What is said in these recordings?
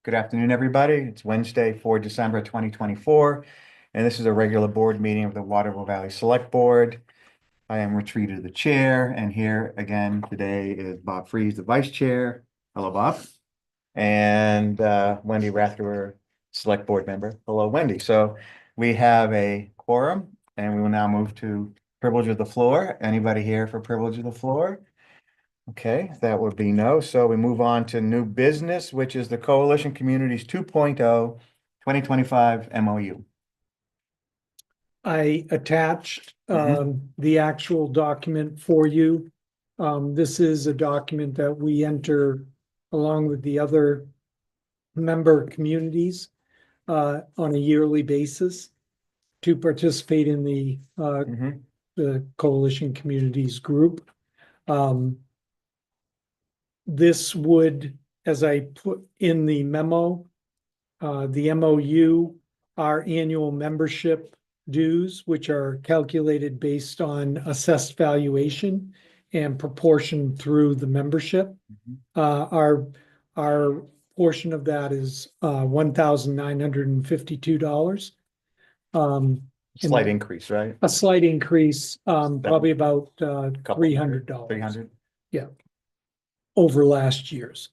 Good afternoon, everybody. It's Wednesday, 4 December 2024, and this is a regular board meeting of the Waterville Valley Select Board. I am Rich Reader, the chair, and here again today is Bob Freeze, the vice chair. Hello, Bob. And Wendy Rathger, Select Board member. Hello, Wendy. So we have a quorum, and we will now move to privilege of the floor. Anybody here for privilege of the floor? Okay, that would be no. So we move on to new business, which is the Coalition Communities 2.0 2025 MOU. I attached Mm-hmm. the actual document for you. This is a document that we enter along with the other member communities on a yearly basis to participate in the Coalition Communities group. This would, as I put in the memo, the MOU, our annual membership dues, which are calculated based on assessed valuation and proportion through the membership. Our portion of that is $1,952. Slight increase, right? A slight increase, probably about $300. 300. Yeah, over last year's.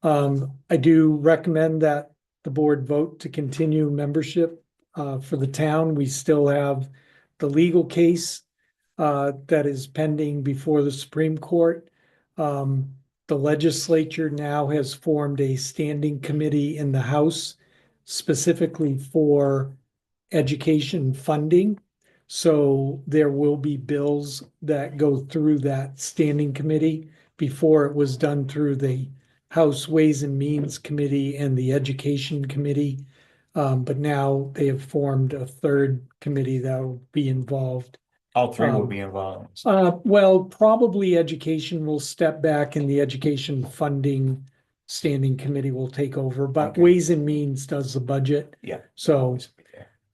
I do recommend that the board vote to continue membership for the town. We still have the legal case that is pending before the Supreme Court. The legislature now has formed a standing committee in the House specifically for education funding. So there will be bills that go through that standing committee. Before it was done through the House Ways and Means Committee and the Education Committee. But now they have formed a third committee that will be involved. All three will be involved. Well, probably education will step back and the education funding standing committee will take over, but Okay. Ways and Means does the budget. Yeah. So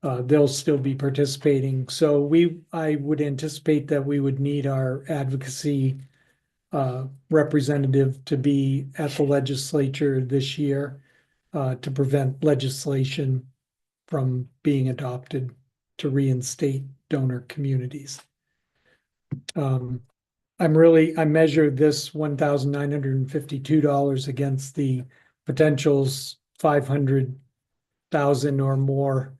they'll still be participating. So I would anticipate that we would need our advocacy representative to be at the legislature this year to prevent legislation from being adopted to reinstate donor communities. I measure this $1,952 against the potentials 500,000 or more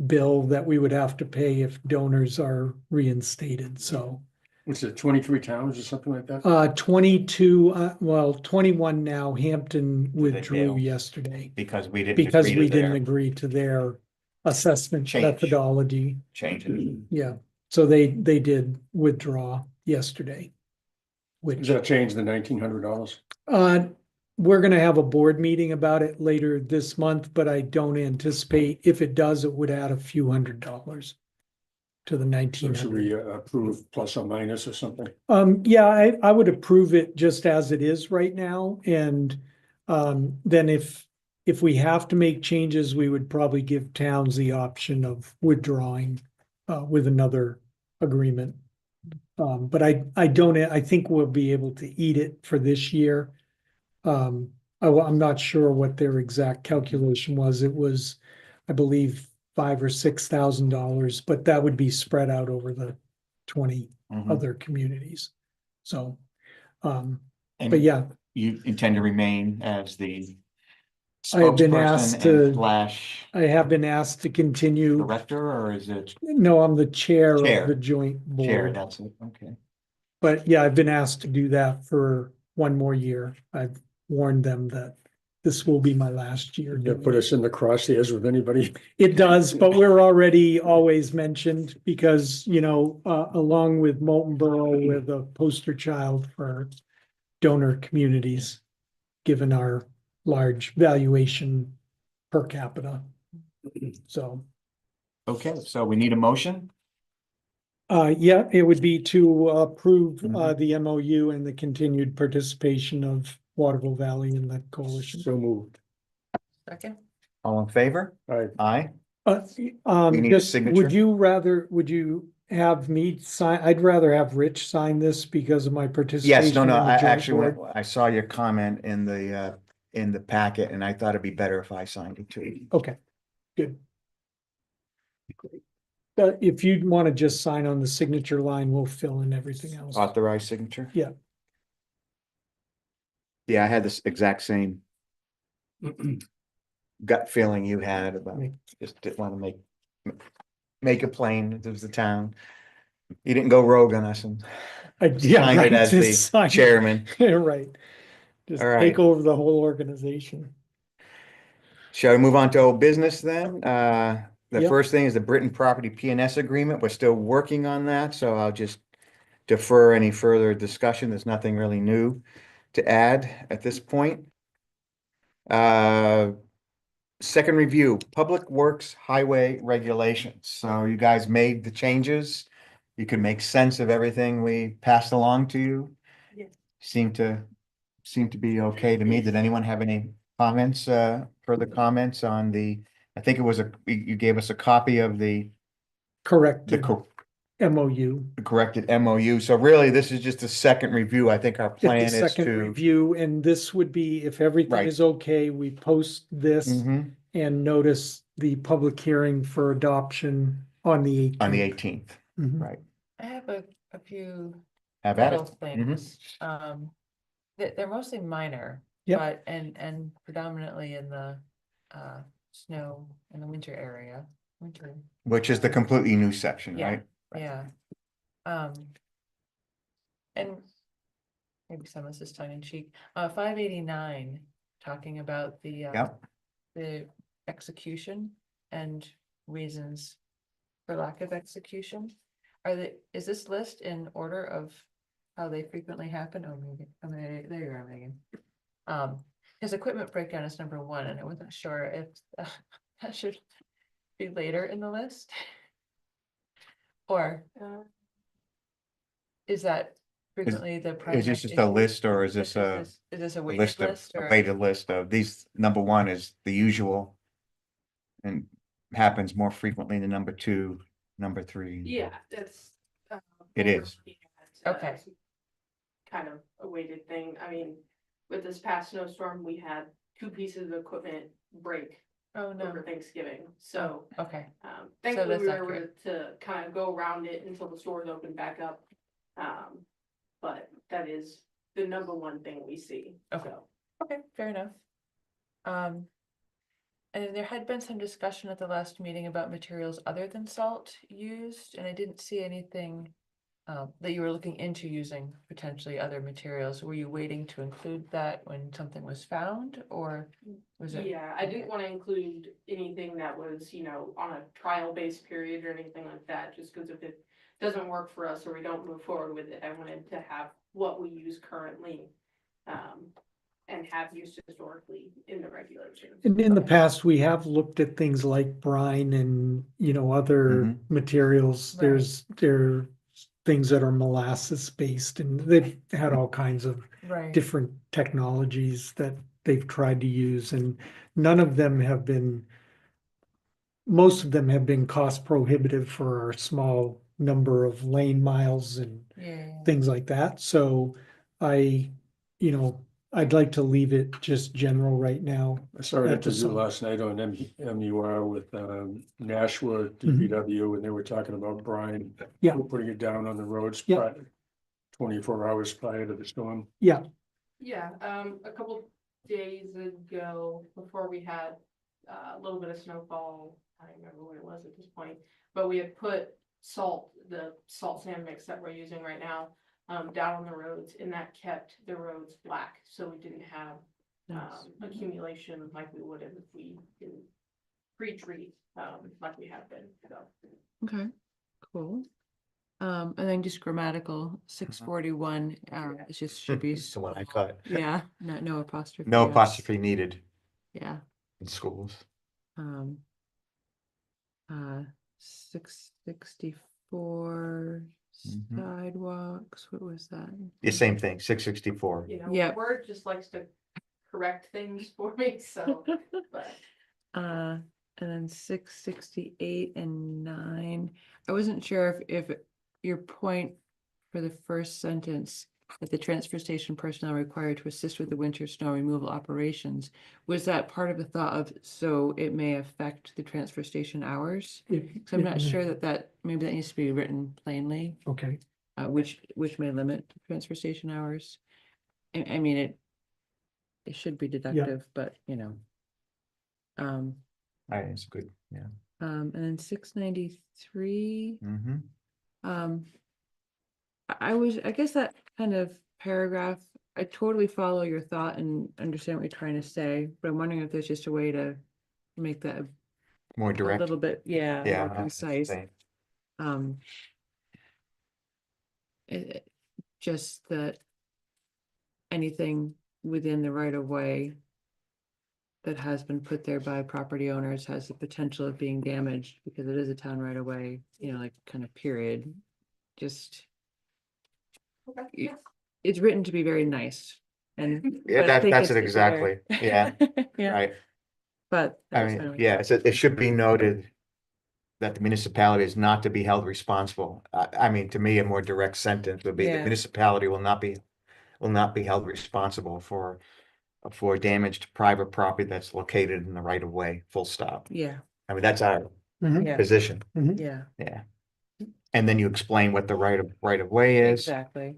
bill that we would have to pay if donors are reinstated. So Is it 23 towns or something like that? 22, 21 now. Hampton withdrew fail? yesterday Because we didn't because agree we to didn't their agree to their assessment Change. methodology. changes. Yeah, so they did withdraw yesterday. Does Which that change the $1,900? we're gonna have a board meeting about it later this month, but I don't anticipate, if it does, it would add a few $100s to the So 1,900. should we approve plus or minus or something? Yeah, I would approve it just as it is right now, and then if we have to make changes, we would probably give towns the option of withdrawing with another agreement. But I think we'll be able to eat it for this year. I'm not sure what their exact calculation was. It was, I believe, $5,000 or $6,000, but that would be spread out over the 20 other communities. So, And but yeah, you intend to remain as the I have been asked spokesperson and to, slash I have been asked to continue. director, or is it No, I'm the chair Chair. of the joint chair? board. That's it. Okay. But yeah, I've been asked to do that for one more year. I've warned them that this will be my last year. You doing put it. us in the crosshairs with anybody? It does, but we're already always mentioned because, along with Molten Borough, we're the poster child for donor communities, given our large valuation per capita. So, Okay, so we need a motion. yeah, it would be to approve Mhm. the MOU and the continued participation of Waterville Valley in the coalition. So moved. Second. All in favor? All right. Aye. need a Just, signature? would you have me sign? I'd rather have Rich sign this because of my participation. Yes, no, in the I joint actually board. I saw your comment in the in the packet, and I thought it'd be better if I signed it too. Okay, good. Great. If you'd want to just sign on the signature line, we'll fill in everything else. Authorized signature? Yeah. Yeah, I had this exact same gut feeling you had about, Right. just didn't want to make it plain, it was the town. You didn't go rogue on us and Yeah, signed right. it as just the sign- chairman. Yeah, right. Just All right. take over the whole organization. Shall we move on to old business then? The Yep. first thing is the Britain Property PNS agreement. We're still working on that, so I'll just defer any further discussion. There's nothing really new to add at this point. Second review, Public Works Highway Regulations. So you guys made the changes. You can make sense of everything we passed along to you. Yes. Seem to be okay to me. Did anyone have any comments, further comments on I think it was you gave us a copy of the Corrected MOU. corrected MOU. So really, this is just a second review. I think our Get the plan is second to. review, and this would be, if everything Right. is okay, we post this Mhm, and notice the public hearing for adoption on the 18th. on the 18th, Mhm. right. I have a few Have at little it. things. They're mostly minor. Yep. But, and predominantly in the, snow in the winter area, winter, Which is the completely new section, Yeah. right? yeah. And maybe some of this is tongue in cheek, 589, talking about Yep. the execution and reasons for lack of execution. Is this list in order of how they frequently happen? Oh, Megan, there you are, Megan. His equipment breakdown is number 1, and I wasn't sure if that should be later in the list. Or is that frequently the primary? Is this just a issue? list, or is this Is this a a weighted list of, list a or? weighted list of these? Number 1 is the usual. And happens more frequently than number 2, number 3. Yeah, that's. It what we're is. looking at, Okay. Kind of a weighted thing. I mean, with this past snowstorm, we had 2 pieces of equipment break Oh, no. over Thanksgiving, so. Okay, Thankfully, that's we were accurate. able to kind of go around it until the stores opened back up. But that is the number 1 thing we see, Okay. so. okay, fair enough. And there had been some discussion at the last meeting about materials other than salt used, and I didn't see anything that you were looking into using potentially other materials. Were you waiting to include that when something was found, or was it? Yeah, I didn't wanna include anything that was, on a trial-based period or anything like that, just because if it doesn't work for us or we don't move forward with it, I wanted to have what we use currently, and have used historically in the regulations. And in the Okay. past, we have looked at things like brine and, other Mhm. materials. Right. There are things that are molasses based, and they've had all kinds of Right, different technologies that they've tried to use, and none of them have been, most of them have been cost prohibitive for our small number of lane miles and yeah, things like that. So I'd like to leave it just general right now. I saw an At the interview sum. last night on MUR with Nashua Mm-hmm. DPW, and they were talking about brine. Yeah. We're putting it down on the roads. Yeah. 24 hours prior to the storm. Yeah, Yeah, a couple days ago, before we had a little bit of snowfall, I don't remember what it was at this point, but we had put the salt sand mix that we're using right now, down on the roads, and that kept the roads black, so we didn't have nice. accumulation like we would have if we didn't pre-treat, like we have been, so. Okay, cool. And then just grammatical, 641, it just should be. It's the one I caught. Yeah, no apostrophe. No S. apostrophe needed Yeah, in schools. 664 Mhm. sidewalks, what was that? The same thing, 664. Yep. Word just likes to correct things for me, so, but. And then 668 and 9. I wasn't sure if your point for the first sentence that the transfer station personnel required to assist with the winter snow removal operations, was that part of the thought of, so it may affect the transfer station hours? So I'm not sure that maybe that needs to be written plainly, Okay, which may limit transfer station hours. I mean, it should be deductive, but you know. It's good, yeah. And then 693. Mm-hmm. I guess that kind of paragraph, I totally follow your thought and understand what you're trying to say, but I'm wondering if there's just a way to make that More a direct. little bit, Yeah. more I was concise. saying. Um. Just that anything within the right of way that has been put there by property owners has the potential of being damaged because it is a town right of way, you know, like kind of period. Just. Okay, y- yeah. It's written to be very nice and. Yeah, but I think that's it it's there. exactly. Yeah, Yeah, right. but. I that's mean, fine with yeah, me. it should be noted that the municipality is not to be held responsible. I mean, to me, a more direct sentence would be the Yeah. municipality will not be held responsible for damage to private property that's located in the right of way, full stop. Yeah, I mean, that's our Mhm. yeah, position, yeah, yeah. And then you explain what the right of way is exactly.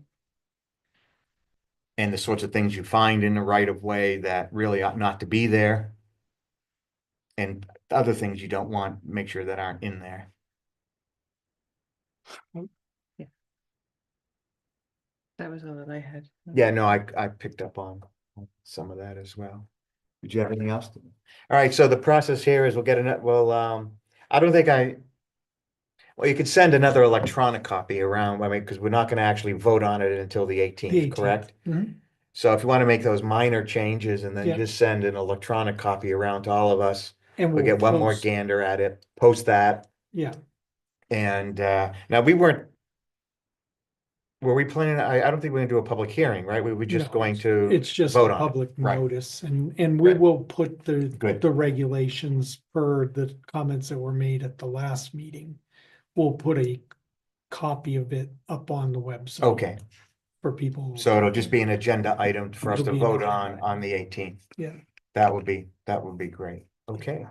and the sorts of things you find in the right of way that really ought not to be there. And other things you don't want, make sure that aren't in there. That was all that I had. Yeah, no, I picked up on some of that as well. Did you have anything else? All right, so the process here is we'll get it, I don't think well, you could send another electronic copy around, I mean, because we're not gonna actually vote on it until the The 18th, 18th. correct? Mhm. So if you want to make those minor changes and then Yeah. just send an electronic copy around to all of us, And we'll we'll get one more post- gander at it, post that. Yeah, And now were we planning, I don't think we're gonna do a public hearing, right? We were just No, going to it's just vote a on it. public Right. notice and we Right. will put the Good. regulations per the comments that were made at the last meeting. We'll put a copy of it up on the website. Okay, For people. so it'll just be an agenda item for us It'll to be an vote agenda on the 18th. Yeah. That would be great. Okay.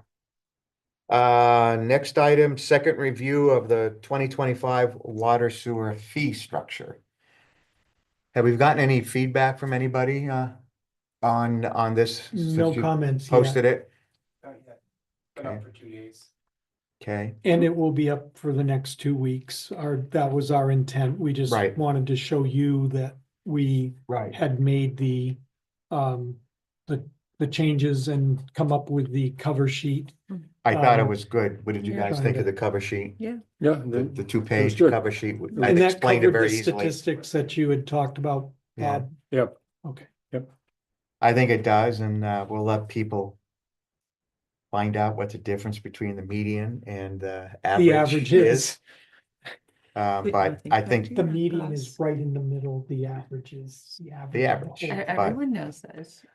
Next item, second review of the 2025 water sewer fee structure. Have we gotten any feedback from anybody on this? No since you comments yet. Posted it? Not yet. Been up for 2 days. Okay, And it will be up for the next 2 weeks. That was our intent. We just Right. wanted to show you that we right. had made the changes and come up with the cover sheet. I thought it was good. What did you Yeah. guys think of the cover sheet? Yeah. The two-page good. cover sheet? And I'd that explained it covered the very easily. statistics that you had talked about, Yeah. Bob. Yep. Okay. I think it does, and we'll let people find out what the difference between the median and the The average average is. is, But I think the median is right in the middle, the average is the average. The of average. whole. Everyone knows this.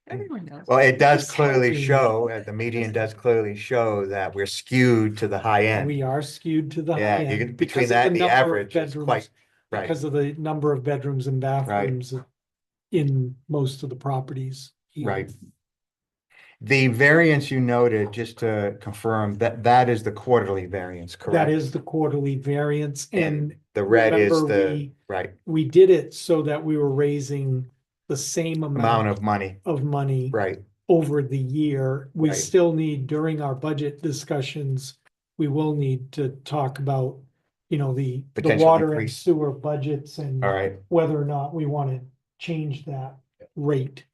Everyone knows. Well, it does Just clearly helping. show, the median does clearly show that we're skewed to the high end. We are skewed to the high Yeah, you end can, because between of that the and the number of average, it's bedrooms, quite, right, because of the number of bedrooms and bathrooms in most of the properties. here. right. The variance you noted, just to confirm, that is the quarterly variance, correct? That is the quarterly variance and The red is remember right, we did it so that we were raising the same amount amount of money, of money right, over the year. We Right. still need, during our budget discussions, we will need to talk about, the Potential water and increase. sewer budgets and all right. whether or not we want to change that rate.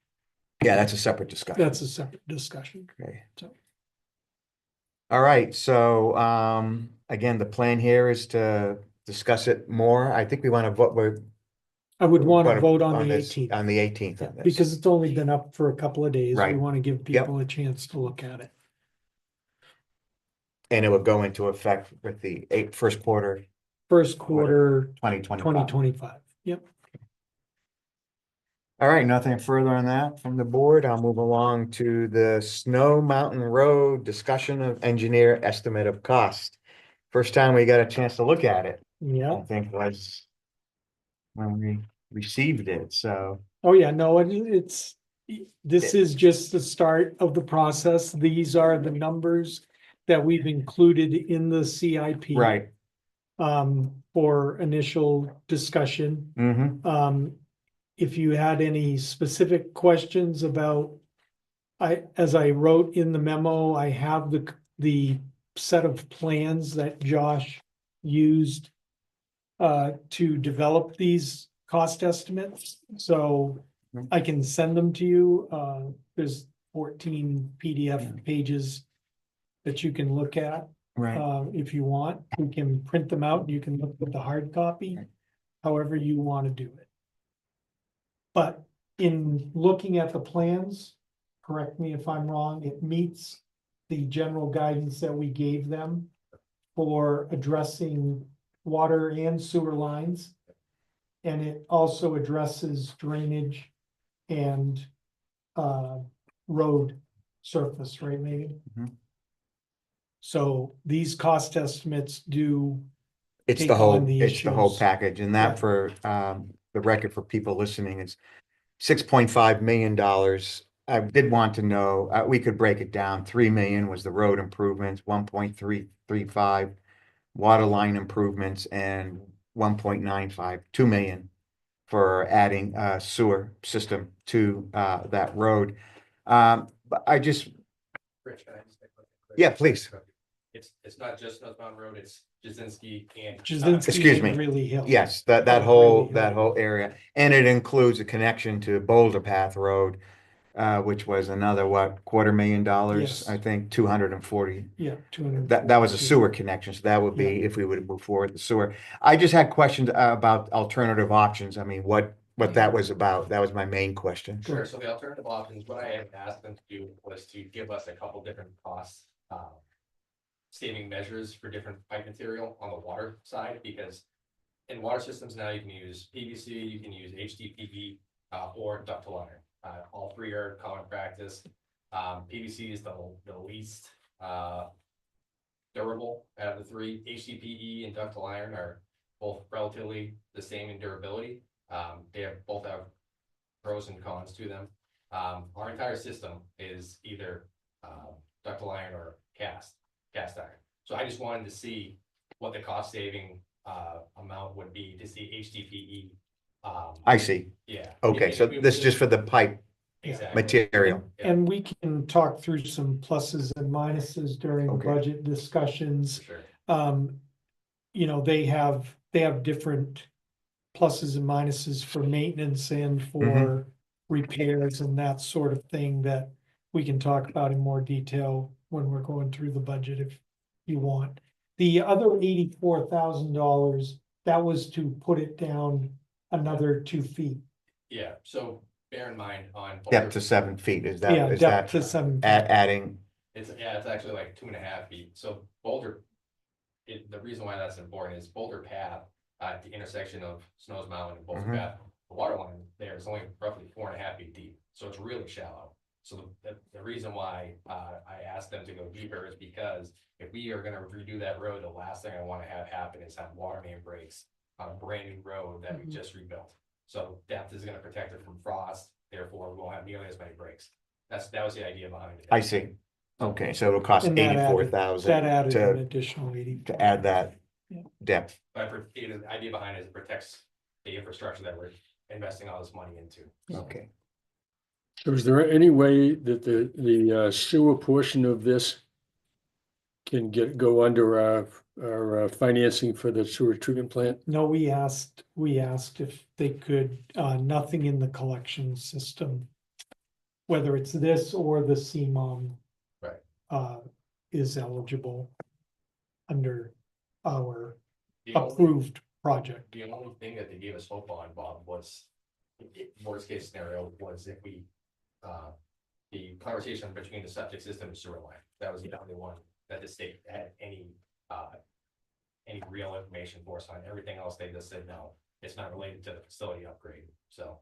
Yeah, that's a separate discussion. That's a separate discussion. Okay. So- All right, so again, the plan here is to discuss it more. I think we want to vote. I would want to vote on the this- 18th. On the 18th on this. Because it's only been up for a couple of days. We Right. want to give people a chance to look at it. And it would go into effect with the first quarter First quarter 2025. 2025. Yep. All right, nothing further on that from the board. I'll move along to the Snow Mountain Road discussion of engineer estimate of cost. First time we got a chance to look at it, I Yeah. think was when we received it, so. Oh, yeah, no, this is just the start of the process. These are the numbers that we've included in the CIP. Right. For initial discussion. Mm-hmm. If you had any specific questions about, as I wrote in the memo, I have the set of plans that Josh used to develop these cost estimates, so I can send them to you. There's 14 PDF pages that you can look at. Right. If you want, we can print them out and you can look at the hard copy, however you want to do it. But in looking at the plans, correct me if I'm wrong, it meets the general guidance that we gave them for addressing water and sewer lines. And it also addresses drainage and road surface, right, maybe? Mhm. So these cost estimates do, It's take the whole, on the it's the whole issues. package, and Yeah. that for the record for people listening is $6.5 million. I did want to know, we could break it down. 3 million was the road improvements, 1.335 water line improvements, and 1.95, 2 million for adding a sewer system to that road. But I just, Rich, can I just make one quick- yeah, please. It's not just Snows Mountain Road, it's Jazinski and. Jazinski Excuse and me. Greeley Hill. Yes, that Really whole area, and it includes a connection to Boulder Path Road, which was another, what, $250,000? Yes. I think 240. Yeah, 200. That was a sewer connection, so that would be if we would move forward the sewer. I just had questions about alternative options. I mean, what that was about. That was my main question. Sure, so the alternative options, what I had asked them to do was to give us a couple different costs, saving measures for different pipe material on the water side, because in water systems now you can use PVC, you can use HDPE, or ductile iron. All three are common practice. PVC is the least, durable out of the three. HDPE and ductile iron are both relatively the same in durability. They both have pros and cons to them. Our entire system is either ductile iron or cast iron. So I just wanted to see what the cost saving amount would be to see HDPE. I see. Yeah. Okay, so this is just for the pipe Exactly. material. Yeah. And we can talk through some pluses and minuses during the Okay. budget discussions. Sure. You know, they have different pluses and minuses for maintenance and for repairs and that sort of thing that we can talk about in more detail when we're going through the budget if you want. The other $84,000, that was to put it down another 2 feet. Yeah, so bear in mind on. Depth to 7 feet, is that, Yeah, is depth that to 7 feet. adding? It's actually like 2.5 feet. So Boulder, the reason why that's important is Boulder Path, at the intersection of Snows Mountain and Boulder Path, the water line there is only roughly 4.5 feet deep. So it's really shallow. So the reason why I asked them to go deeper is because if we are gonna redo that road, the last thing I wanna have happen is have water main breaks on a brand new road that we just rebuilt. So depth is gonna protect it from frost, therefore we won't have nearly as many breaks. That was the idea behind it. I see. Okay, so it'll cost And that added- 84,000 That added an to additional 80. add that Yeah. depth. But the idea behind it is it protects the infrastructure that we're investing all this money into. Okay. So is there any way that the sewer portion of this can go under our financing for the sewer treatment plant? No, we asked if they could, nothing in the collection system. Whether it's this or the CMOM. Right. Is eligible. Under our The only- approved project. The only thing that they gave us hope on, Bob, was worst case scenario was if we, the conversation between the septic system and sewer line, that was the only one that the state had any real information for us on. Everything else, they just said, no, it's not related to the facility upgrade, so.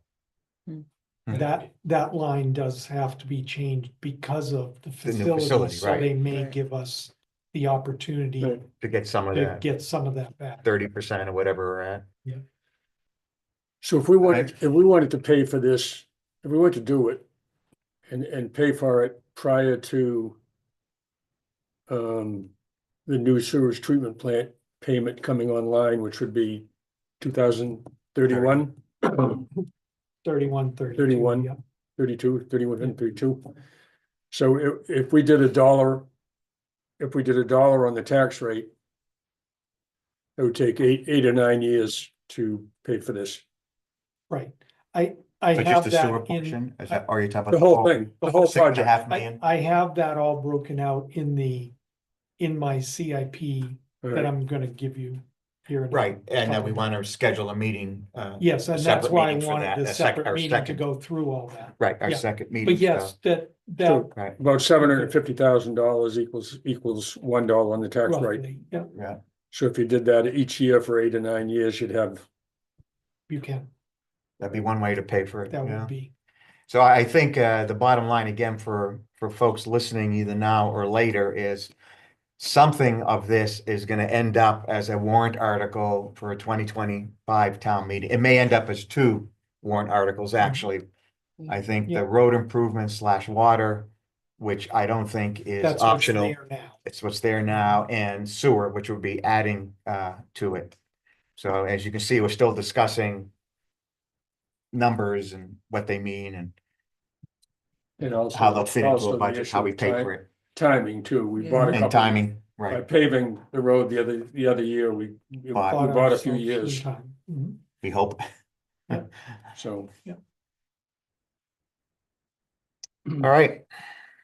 That line does have to be changed because of the The new facility, facility, so right. they may Right. give us the opportunity Right. To get some of to that get some of that back. 30% or whatever we're at. So if we wanted to pay for this, if we wanted to do it and pay for it prior to the new sewage treatment plant payment coming online, which would be 2031, 31, 32. 31. Yeah. 32, 31 and 32. So if we did $1, if we did $1 on the tax rate, it would take eight or 9 years to pay for this. Right. I So just have the sewer that in, portion, is that, are you talking about? The whole thing, the whole project. $6.5 million? I have that all broken out in my CIP that Right. I'm gonna give you here. in a Right, and then we couple want to schedule a meeting. Yes, and a that's separate why I meeting for wanted that, the a separate our meeting to second- go through all that. Right, our Yeah. second meeting. But yes, so- that So Right, about $750,000 equals $1 on the tax rate. roughly, yeah, yeah, So if you did that each year for 8 or 9 years, you'd have, you can, that'd be one way to pay for it, that yeah. would be, So I think the bottom line again for folks listening either now or later is something of this is going to end up as a warrant article for a 2025 town meeting. It may end up as 2 warrant articles, actually. I think Yeah. the road improvement / water, which I don't think is that's what's optional. there now. It's what's there now, and sewer, which would be adding to it. So as you can see, we're still discussing numbers and what they mean and and also. how they'll fit into also a the budget, issue how we of pay for it, Timing too. We Yeah. bought a and couple, timing, by right? paving the road the other year, we Bought. bought a few ourselves years, some time. Mhm. We hope. so. All right.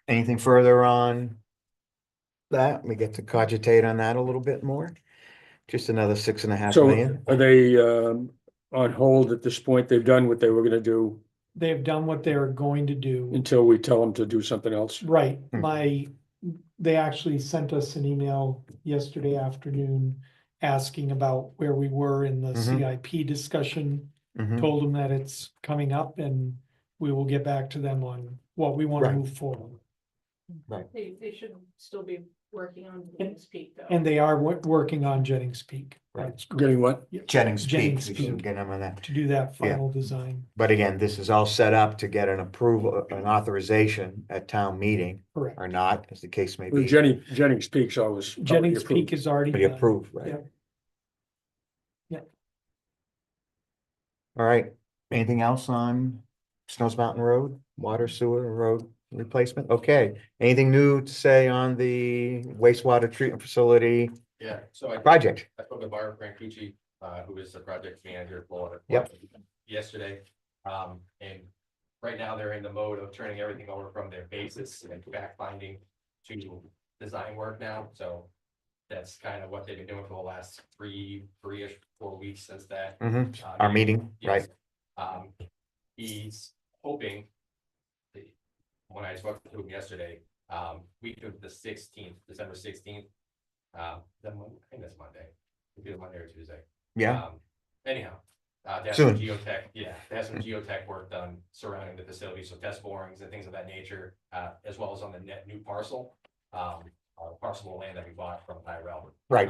Anything further on that? We get to cogitate on that a little bit more. Just another 6.5 So million. are they on hold at this point? They've done what they were gonna do They've done what they're going to do. until we tell them to do something else. Right, Hmm. they actually sent us an email yesterday afternoon asking about where we were in the Mhm. CIP discussion. Mhm. Told them that it's coming up and we will get back to them on what we want to Right. move forward. They should still be working on Jennings Peak though. And they are working on Jennings Peak. Right. That's correct. Getting what? Yeah, Jennings Peak, Jennings we should Peak. get them on that. To do that Yeah. final design, But again, this is all set up to get an approval, an authorization at town meeting correct. or not, as the case may Well, be. Jennings Peak's always. already Jennings approved. Peak is already Already done. approved, right? Yeah. Yeah. All right, anything else on Snows Mountain Road, water sewer road replacement? Okay, anything new to say on the wastewater treatment facility Yeah, so I project? spoke with Barbara Francucci, who is the project manager for. Yep. Yesterday, and right now they're in the mode of turning everything over from their basis and fact finding to design work now, so. That's kind of what they've been doing for the last three-ish, 4 weeks since that. Mhm. Our meeting, right? Yes. He's hoping. When I spoke to him yesterday, week of the 16th, December 16th. I think that's Monday, it'd be Monday or Tuesday. Yeah, Anyhow, that's Soon. some geotech, yeah, that's some geotech work done surrounding the facility, so test borings and things of that nature, as well as on the net new parcel. Parcel of land that we bought from Tyrell. right,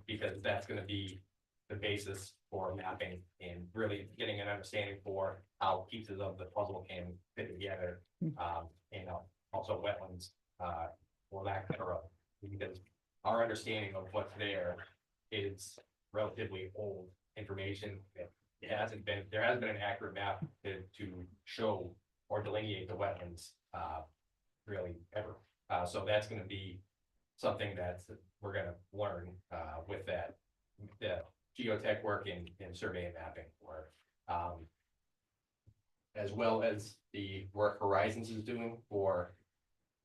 Because that's gonna be the basis for mapping and really getting an understanding for how pieces of the puzzle can fit together. And also wetlands, or lack thereof, because our understanding of what's there is relatively old information. There hasn't been an accurate map to show or delineate the wetlands, really ever. So that's gonna be something that we're gonna learn, with that, the geotech work and survey and mapping work. As well as the work Horizons is doing for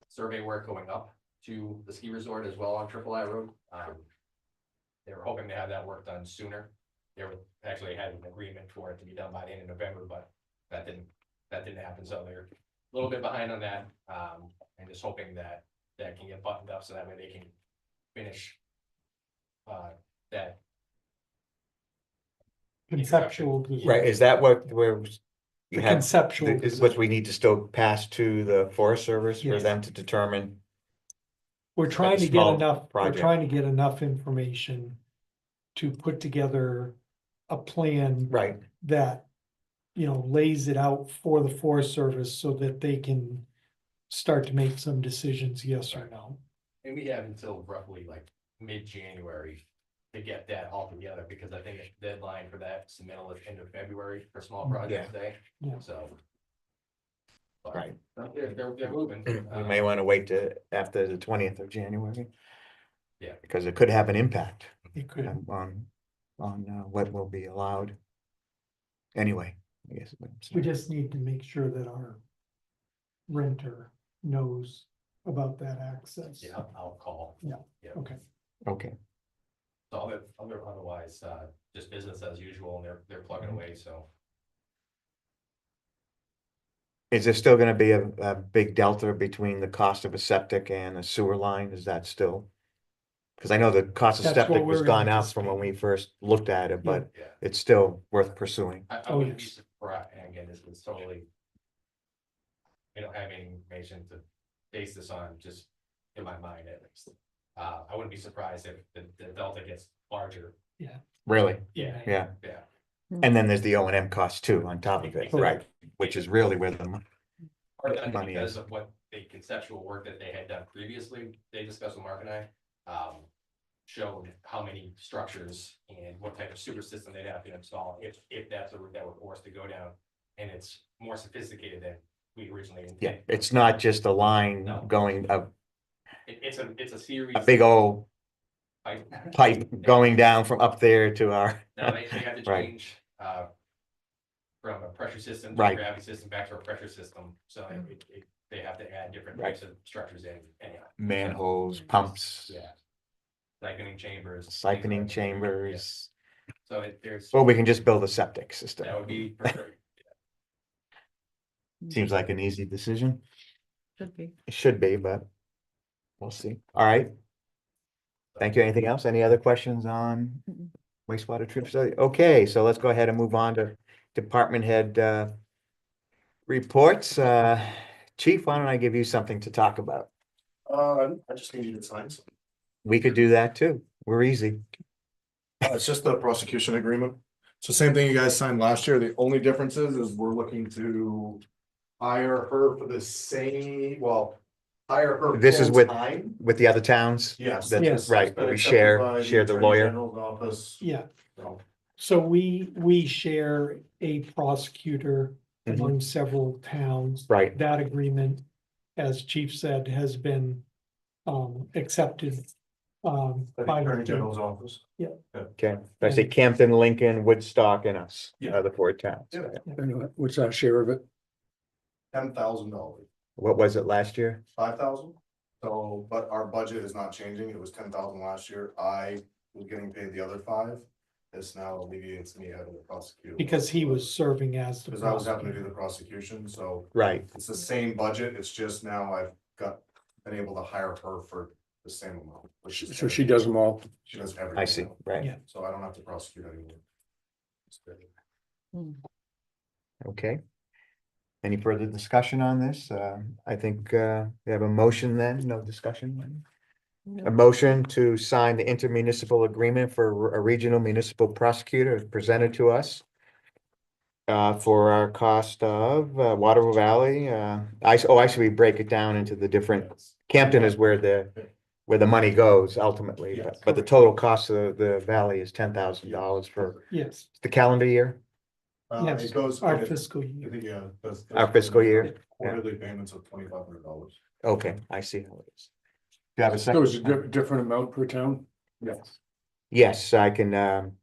survey work going up to the ski resort as well on Triple I Road. They were hoping to have that work done sooner. They were actually had an agreement for it to be done by the end of November, but that didn't happen, so they're a little bit behind on that. And just hoping that can get buttoned up so that way they can finish that. Conceptual. right, is that what we're? You The have, conceptual is what design. we need to still pass to the Forest Service for Yes. them to determine? We're trying to get small enough, we're project. trying to get enough information to put together a plan Right, that, lays it out for the Forest Service so that they can start to make some decisions, yes or no. And we have until roughly like mid-January to get that all together, because I think the deadline for that submittal is end of February for small projects day, Yeah. so. but Right. They're moving. We may want to wait to after the 20th of January. Yeah. Because it could have an impact It could, on what will be allowed. Anyway, I guess. what I'm we saying. just need to make sure that our renter knows about that access. Yeah, I'll call. Yeah. Yeah, Okay, Okay, so otherwise, just business as usual, and they're plugging away, so. is there still gonna be a big delta between the cost of a septic and a sewer line? Is that still? Because I know the cost of That's what septic was we're gone out from when we anticipating. first looked at it, but Yeah. it's still worth pursuing. I Oh, wouldn't be yes. surprised, and again, this is totally. I don't have any information to base this on, just in my mind at least. I wouldn't be surprised if the delta gets larger. Really? Yeah. Yeah. Yeah. And then there's the O and M cost too on top of it, Exactly. right? Which is really where the Part of that money because is. of what the conceptual work that they had done previously, they discussed with Mark and I. Showed how many structures and what type of sewer system they'd have to install if that's the route that we're forced to go down. And it's more sophisticated than we originally Yeah, intended. it's not just a line No. going, It's a series. a big old pipe. pipe going down from up there to our. Now, they have to Right. change, from a pressure system to a Right. gravity system back to a pressure system, so they have to add different Right. types of structures in anyhow. Manholes, pumps, Yeah. Siphoning chambers. things siphoning like that. Yeah. chambers. So there's, Well, we can just build a septic system. that would be perfect. Seems like an easy decision. Should be. It should be, but we'll see. All right. Thank you. Anything else? Any other questions on Mm-mm. wastewater treatment facility? Okay, so let's go ahead and move on to department head reports. Chief, why don't I give you something to talk about? I just need you to sign some. We could do that too. We're easy. It's just the prosecution agreement. So same thing you guys signed last year. The only difference is we're looking to hire her for the same, hire her. This is with- full-time. With the other towns? Yes. That's Yes. right. It's been We accepted share by the Attorney lawyer. General's office. Yeah, So, so we share a prosecutor Mhm. among several towns. Right. That agreement, as Chief said, has been accepted by the by Attorney the General's office. Okay, I say Campton, Lincoln, Woodstock and us, Yeah. are the four towns. Yeah. And what's our share of it? $10,000, What was it last year? 5,000. So, but our budget is not changing. It was 10,000 last year. I was getting paid the other 5. This now alleviates me having to prosecute. because he was serving as the Because I was having to do prosecutor. the prosecution, so Right, it's the same budget, it's just now I've been able to hire her for the same amount. Which is So she does them all. She does everything. I see, now, right, Yeah. So I don't have to prosecute anymore. It's good. okay. Any further discussion on this? I think we have a motion then, no discussion? A motion to sign the intermunicipal agreement for a regional municipal prosecutor presented to us. For our cost of Waterville Valley, I should we break it down into the different, Campton is where the money goes ultimately, Yes. but the total cost of the valley is $10,000 for Yes, the calendar year. yes, It goes. our I fiscal year. think, yeah. Our fiscal year. Quarterly payments of $2,500. Okay, I see how it is. Do you have a So it's a second? different amount per town? Yes. Yes, I can,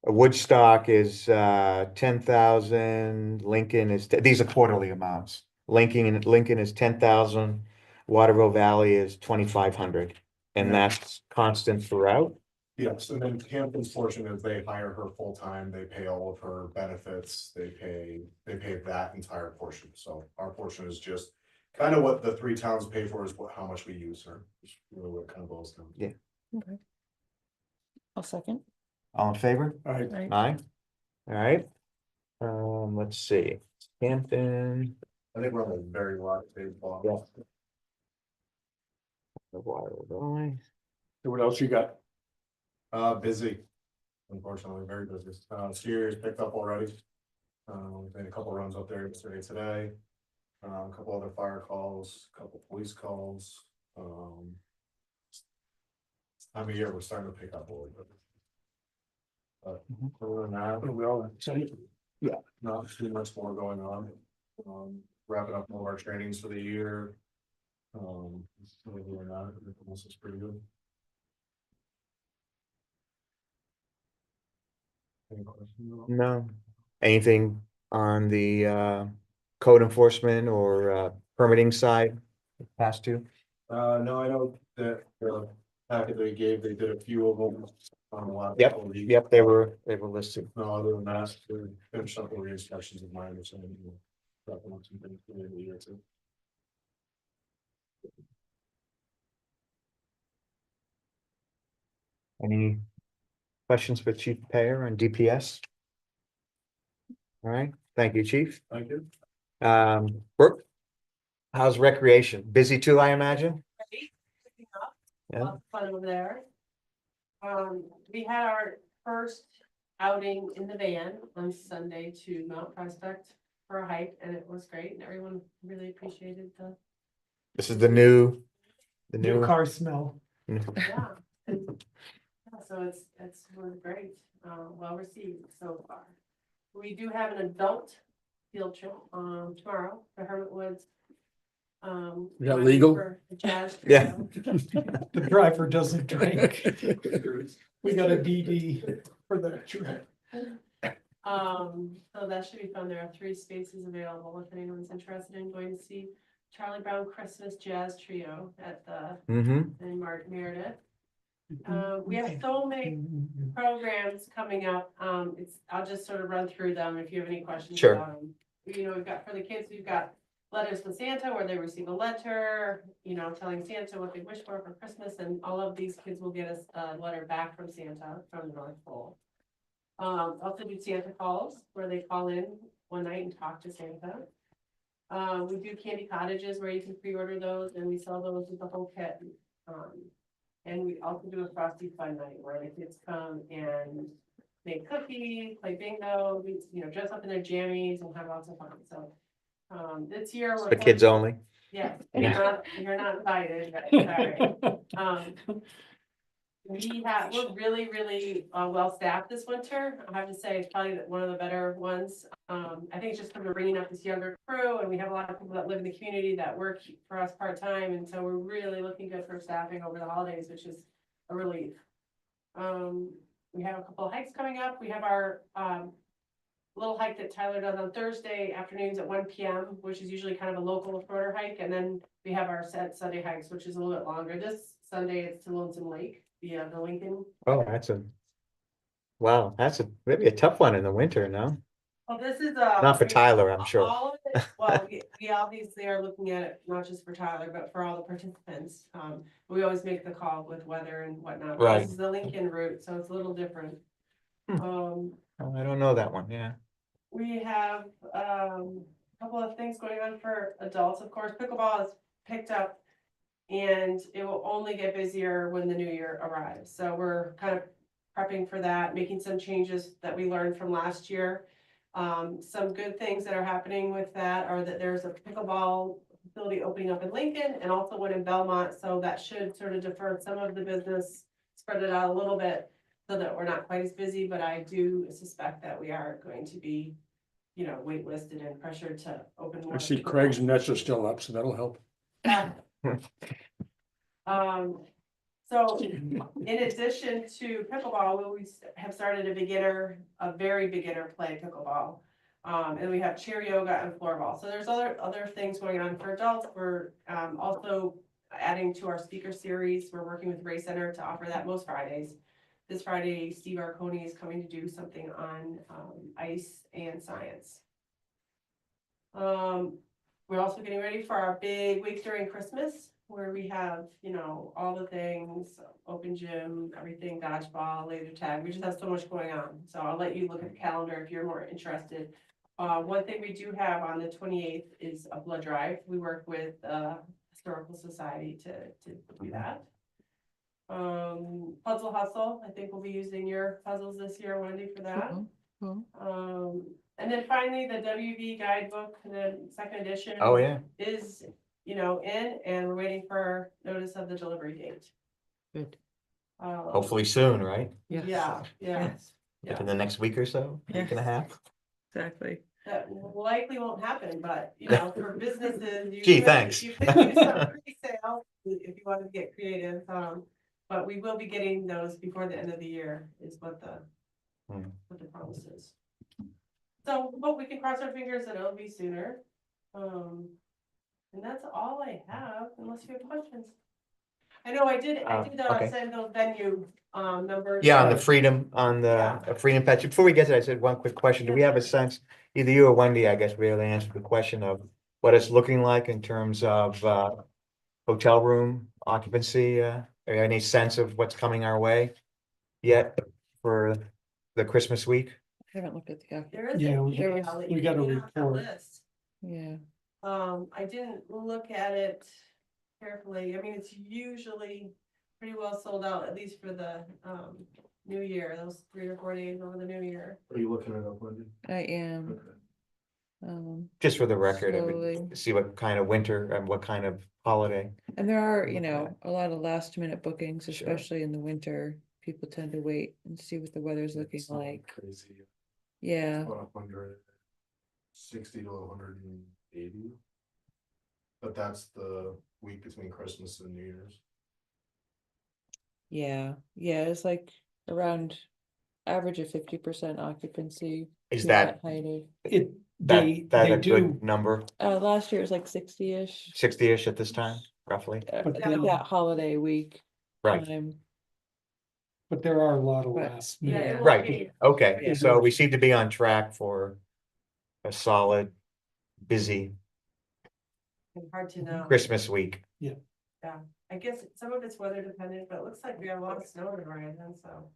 Woodstock is 10,000, Lincoln is, these are quarterly amounts. Lincoln is 10,000, Waterville Valley is 2,500. And Yeah. that's constant throughout? Yes, and then Campton's portion is they hire her full-time, they pay all of her benefits, they pay that entire portion, so our portion is just. Kind of what the 3 towns pay for is how much we use her, is really what it kind of boils down to. Yeah. Okay. I'll second. All in favor? All right, Right. Aye. All right. Let's see, Hampton. I think we're on a very large big block. Yeah. The Waterville Valley. so what else you got? Busy, unfortunately, very busy. Steers picked up already. Made a couple runs up there yesterday, today. A couple other fire calls, a couple police calls, time of year, we're starting to pick up a little bit. But other than that, We all excited. not too much more going on. Wrapping up more of our trainings for the year. Other than that, everything else is pretty good. Any questions? No. Anything on the code enforcement or permitting side? Past two? No, I know that the packet they gave, they did a few of them. On the last Yep, couple of weeks. yep, they were listed. No, other than that, they're finished up the re-inspections of my understanding. Wrapping up some things for the end of the year too. Any questions for Chief Payer on DPS? All right, thank you, Chief. Thank you. Brooke? How's recreation? Busy too, I imagine? Yeah. Lots of fun over there. We had our first outing in the van on Sunday to Mount Prospect for a hike, and it was great, and everyone really appreciated the, This is the new. New car smell. yeah. and- yeah, so it's really great, well received so far. We do have an adult field trip, tomorrow, the Hermit Woods. Is that going legal? for a jazz Yeah. trio. The driver doesn't drink. We got a DD for that trip. So that should be fun. There are 3 spaces available if anyone's interested in going to see Charlie Brown Christmas Jazz Trio at the, Mm-hmm. in Meredith. We have so many programs coming up. I'll just sort of run through them if you have any questions Sure. about them. You know, we've got for the kids, we've got letters from Santa where they receive a letter, you know, telling Santa what they wish for Christmas, and all of these kids will get a letter back from Santa from the North Pole. Also do Santa calls where they call in one night and talk to Santa. We do candy cottages where you can pre-order those, and we sell those with the whole kit. And we also do a Frosty Fun Night where the kids come and make cookies, play bingo, dress up in their jammies and have lots of fun. So, this year. For kids only. Yeah, Yeah. you're not invited, sorry. We're really, really well staffed this winter. I have to say, it's probably one of the better ones. I think it's just because we're bringing up this younger crew, and we have a lot of people that live in the community that work for us part-time, and so we're really looking good for staffing over the holidays, which is a relief. We have a couple of hikes coming up. We have our little hike that Tyler does on Thursday afternoons at 1 p.m., which is usually kind of a local shorter hike, and then we have our set Sunday hikes, which is a little bit longer. This Sunday it's to Lonesome Lake via the Lincoln. Oh, wow, maybe a tough one in the winter, no? Well, this is Not for Tyler, I'm sure. all of it, well, we obviously are looking at it, not just for Tyler, but for all the participants. We always make the call with weather and whatnot. But Right. This is the Lincoln route, so it's a little different. Oh, I don't know that one, yeah. We have a couple of things going on for adults. Of course, pickleball is picked up, and it will only get busier when the new year arrives. So we're kind of prepping for that, making some changes that we learned from last year. Some good things that are happening with that are that there's a pickleball facility opening up in Lincoln and also one in Belmont. So that should sort of defer some of the business, spread it out a little bit so that we're not quite as busy. But I do suspect that we are going to be, waitlisted and pressured to open more. I see pickleball. Craig's nets are still up, so that'll help. So in addition to pickleball, we have started a very beginner play pickleball. And we have chair yoga and floorball. So there's other things going on for adults. We're also adding to our speaker series. We're working with Ray Center to offer that most Fridays. This Friday, Steve Arconi is coming to do something on ice and science. We're also getting ready for our big week during Christmas, where we have, all the things, open gym, everything, dodgeball, laser tag. We just have so much going on. So I'll let you look at the calendar if you're more interested. One thing we do have on the 28th is a blood drive. We work with Historical Society to do that. Puzzle Hustle, I think we'll be using your puzzles this year, Wendy, for that. And then finally, the WV guidebook, the second edition. Oh, yeah. Is, in, and we're waiting for notice of the delivery date. Good. Hopefully soon, right? Yeah. Yes, Within the next week or so, week and a half. exactly. That likely won't happen, but, for businesses. Gee, thanks. You could do some pre-sale if you want to get creative, but we will be getting those before the end of the year is what the promise is. So, but we can cross our fingers that it'll be sooner. And that's all I have, unless you have questions. I know I did okay. send those venue, numbers. Yeah, on the freedom, freedom patch. Before we get to that, I said one quick question. Do we have a sense, either you or Wendy, I guess, really answer the question of what it's looking like in terms of hotel room occupancy? Any sense of what's coming our way yet for the Christmas week? I haven't looked at the, There is. Yeah, an we- email that we you got a can get on that report. list. yeah, I didn't look at it carefully. I mean, it's usually pretty well sold out, at least for the, new year, those 3 or 4 days over the new year. Are you looking it up, Wendy? I am. Okay. Just for the record, I Slowly. mean, see what kind of winter and what kind of holiday. And there are, Okay. a lot of last minute bookings, Sure. especially in the winter. People tend to wait and see what the weather's looking It's not like. Crazy. Yeah, About 160 to 180. But that's the week between Christmas and New Year's. yeah, it's like around average of 50% occupancy. Is to that, height of, It, that they a do, good number, last year it was like 60-ish. 60-ish at this time, roughly? But Like then- that holiday week Right, time. but there are a lot of But- last. Yeah, minute- it will right, be okay, Yeah. so we seem to be on track for a solid, busy hard to know. Christmas week. I guess some of it's weather dependent, but it looks like we have a lot of snow on the horizon, so.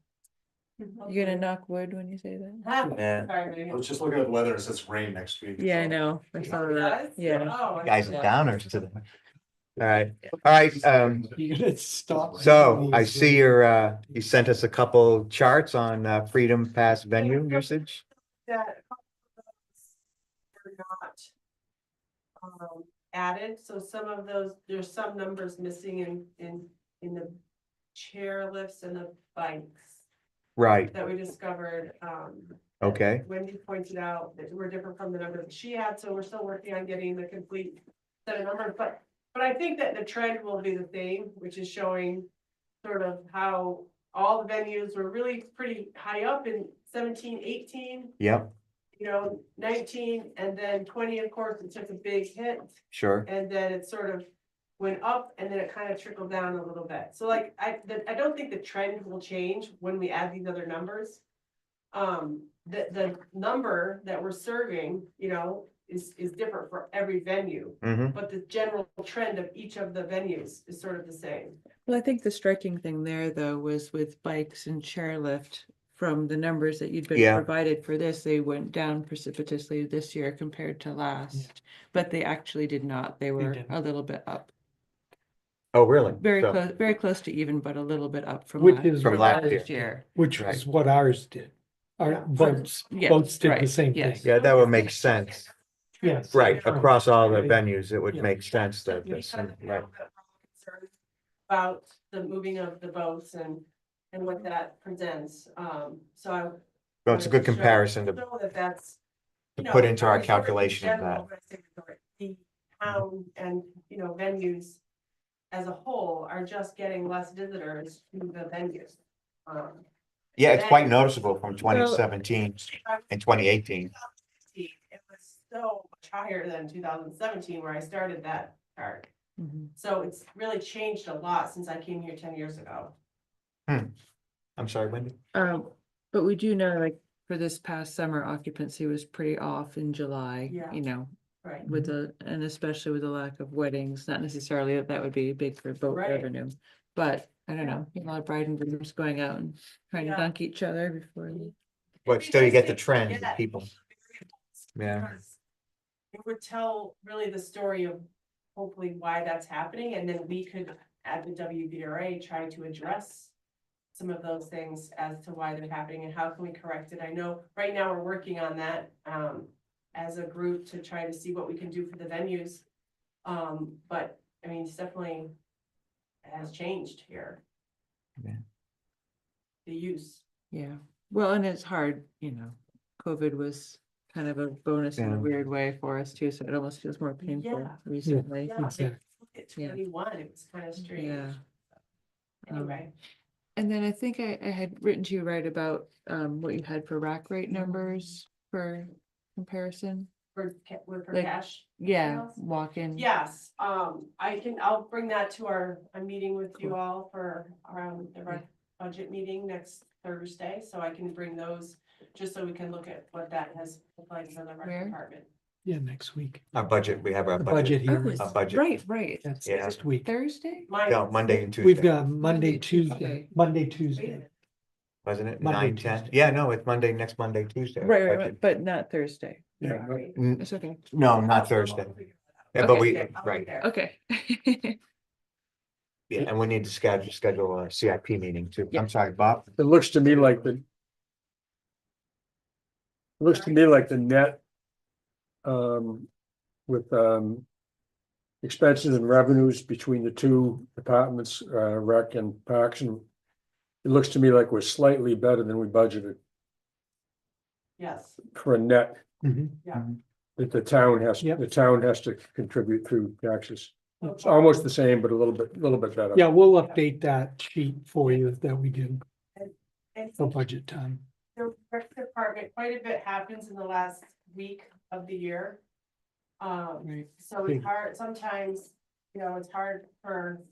You gonna knock wood when you say that? Yeah. Sorry, I was just looking at the weather, it says rain next week. Yeah, I so- know. I saw that. Guys? Yeah. Oh, I Guys see. are downers to them. All right, You're gonna stop. so I see you sent us a couple charts on Freedom Pass venue usage. That a couple of those were not added, so some of those, there's some numbers missing in the chair lifts and the bikes Right, that we discovered. okay, Wendy pointed out that we're different from the numbers that she had, so we're still working on getting the complete set of numbers, but I think that the trend will be the same, which is showing sort of how all the venues were really pretty high up in 17, 18, yep, 19, and then 20, of course, it took a big hit, sure, and then it sort of went up, and then it kind of trickled down a little bit. So like, I don't think the trend will change when we add these other numbers. The number that we're serving, is different for every venue, but the general trend of each of the venues is sort of the same. Well, I think the striking thing there, though, was with bikes and chairlift, from the numbers that you'd been Yeah. provided for this, they went down precipitously this year compared to last. But they actually did not. They were didn't. a little bit up. oh, really? Very So- close, very close to even, but a little bit up from Which last, is From what last ours- year. Which Right. is what ours did. Our Yeah. votes, Yeah, votes did the right, same yes. thing. Yeah, that would make sense, Yes. right, across all the Right. venues, it would Yeah. make sense that, We this, kind of right, have a concern about the moving of the boats and what that presents, so I. well, it's a good comparison to Show that that's. to you know, put into our sort of in calculation of general, that. when I say the town and, venues as a whole are just getting less visitors to the venues. Yeah, it's quite noticeable from 2017 and 2018. It was so much higher than 2017 where I started that chart. Mhm. So it's really changed a lot since I came here 10 years ago. I'm sorry, Wendy? But we do know, like, for this past summer, occupancy was pretty off in July, Yeah. Right. with and especially with the lack of weddings, not necessarily that would be big for boat Right. revenue. But I don't know, a lot of bride and grooms going out and trying to Yeah. dunk each other before. But still you get the trend of people. Yeah. Because it would tell really the story of hopefully why that's happening, and then we could, at the WVRA, try to address some of those things as to why they're happening and how can we correct it. I know right now we're working on that, as a group to try to see what we can do for the venues. But I mean, it's definitely has changed here. Yeah. The use. Yeah, well, and it's hard, COVID was kind of a bonus in Yeah. a weird way for us too, so it almost feels more painful Yeah. recently. Yeah, Exactly. look at Yeah. 21, it was kind of strange. Yeah. Anyway, And then I think I had written to you right about what you had for rack rate numbers for comparison. for Like, cash. Yeah, sales? walk-in. Yes, I'll bring that to a meeting with you all for around the budget meeting next Thursday, so I can bring those, just so we can look at what that has looked like for the Where? rec department. Yeah, next week. Our budget, we have our The budget budget. Oh, hearing. it's- budget. Right. That's Yeah. next week. Thursday? No, Monday and We've Tuesday, got Monday, Monday, Tuesday, Monday, Tuesday. wasn't it? Monday, 9, 10? Tuesday. Yeah, no, it's Monday, next Monday, Tuesday. Right, Budget. but not Thursday. Yeah, It's okay. No, not Thursday. Yeah, but Okay. we, I'll be right, there. Okay. yeah, and we need to schedule a CIP meeting too. Yeah. I'm sorry, Bob. it looks to me like the net. With expenses and revenues between the two departments, rec and parks, and it looks to me like we're slightly better than we budgeted Yes, for a net Mhm. that the town Yep. has to contribute through taxes. It's almost the same, but a little bit better. Yeah, we'll update that sheet for you that we did and for budget time. the rec department, quite a bit happens in the last week of the year. Right. So it's Big. hard, sometimes, it's hard for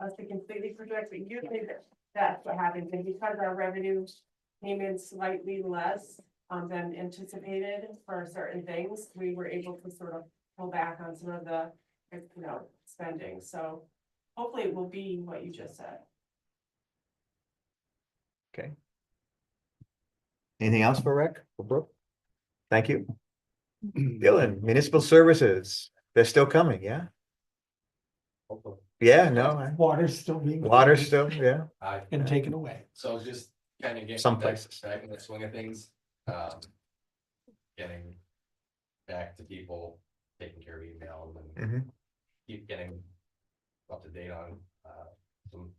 us to completely project, but usually that's what happens, and because our revenue came in slightly less than anticipated for certain things, we were able to sort of pull back on some of the, spending, so hopefully it will be what you just said. Okay. Anything else for Rick? For Brooke? Thank you. Dylan, municipal services, they're still coming, yeah? Yeah, no, Water's still being. water still, yeah, And taken away. So just kind of getting Some back places. back in the swing of things, getting back to people, taking care of emails and hmm keep getting up to date on some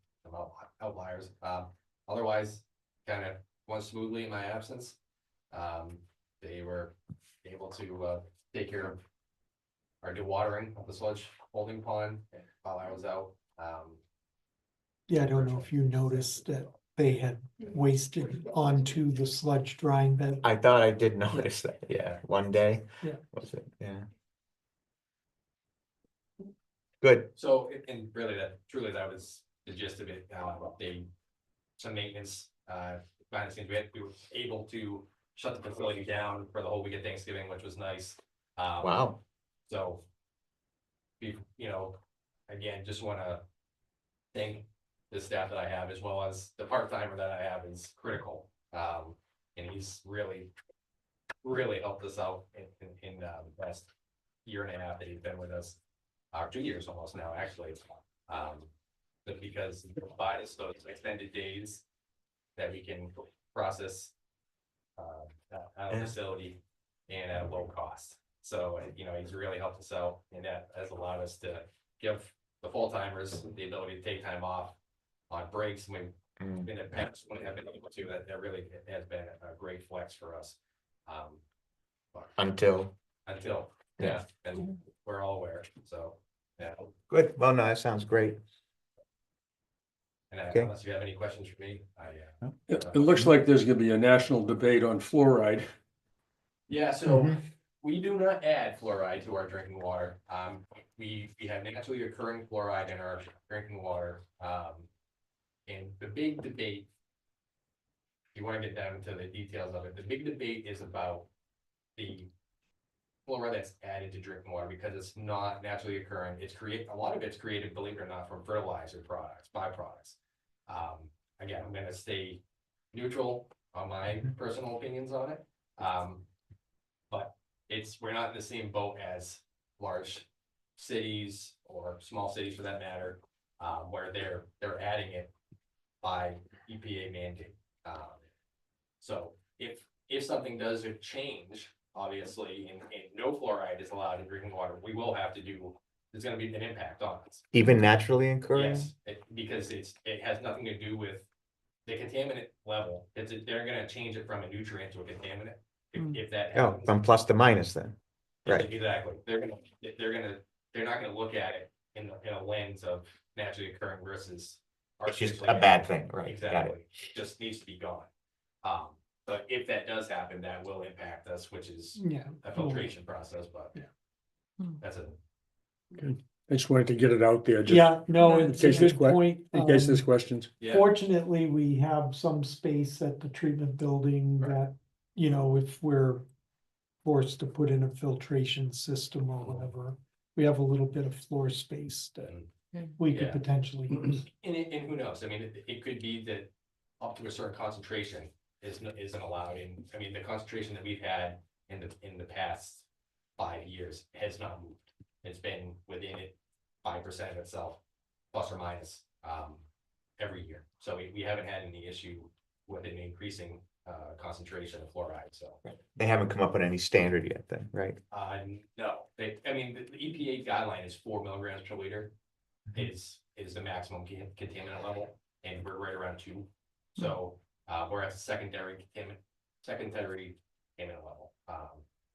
outliers. Otherwise, kind of went smoothly in my absence. They were able to take care of our dewatering of the sludge holding pond while I was out. Yeah, I don't know if you noticed that they had wasted onto the sludge drying bed. I thought I did notice that, yeah, one day. Yeah. Was it, yeah. Good, So, and really that was the gist of it. Some maintenance, behind the scenes, we were able to shut the facility down for the whole week of Thanksgiving, which was nice. wow, So, again, just wanna thank the staff that I have, as well as the part-timer that I have is critical. And he's really helped us out in the last year and a half that he's been with us, or 2 years almost now, actually. But because he provides us those extended days that we can process out of the Yeah. facility and at a low cost. So, he's really helped us out, and that has allowed us to give the full timers the ability to take time off on breaks. When Mm. in the past, when we have been able to, that really has been a great flex for us. until, Until, Yeah. and we're all aware, so, yeah. good, well, no, that sounds great. And Okay. unless you have any questions for me, It looks like there's gonna be a national debate on fluoride. Yeah, so Mhm. we do not add fluoride to our drinking water. We have naturally occurring fluoride in our drinking water. And the big debate, if you want to get down into the details of it, the big debate is about the fluoride that's added to drinking water, because it's not naturally occurring. A lot of it's created, believe it or not, from fertilizer products, byproducts. Again, I'm gonna stay neutral on my personal opinions on it. But we're not in the same boat as large cities or small cities for that matter, where they're adding it by EPA mandate. So if something does change, obviously, and no fluoride is allowed in drinking water, we will have to do, there's gonna be an impact on us. Even naturally occurring? Yes, because it has nothing to do with the contaminant level. They're gonna change it from a nutrient to a contaminant, if that Oh, happens. from plus to minus then. Right. Exactly, they're not gonna look at it in a lens of naturally occurring versus. It's just artificially a bad made. thing, right? Got Exactly, it. it just needs to be gone. But if that does happen, that will impact us, which is Yeah. a filtration process, but. Yeah. That's a, I just wanted to get it out there, just Yeah, no, in it's a case there's good point. in case there's Um, questions. yeah, Fortunately, we have some space at the treatment building Right. that, you know, if we're forced to put in a filtration system or whatever, we have a little bit of floor space that we could Yeah. potentially use. and who knows, I mean, it could be that up to a certain concentration isn't allowed in, I mean, the concentration that we've had in the past 5 years has not moved. It's been within it 5% of itself, plus or minus, every year. So we haven't had any issue with an increasing concentration of fluoride, so. They haven't come up with any standard yet then, right? No, I mean, the EPA guideline is 4 milligrams per liter is the maximum contaminant level, and we're right around 2. So, we're at the secondary contaminant level,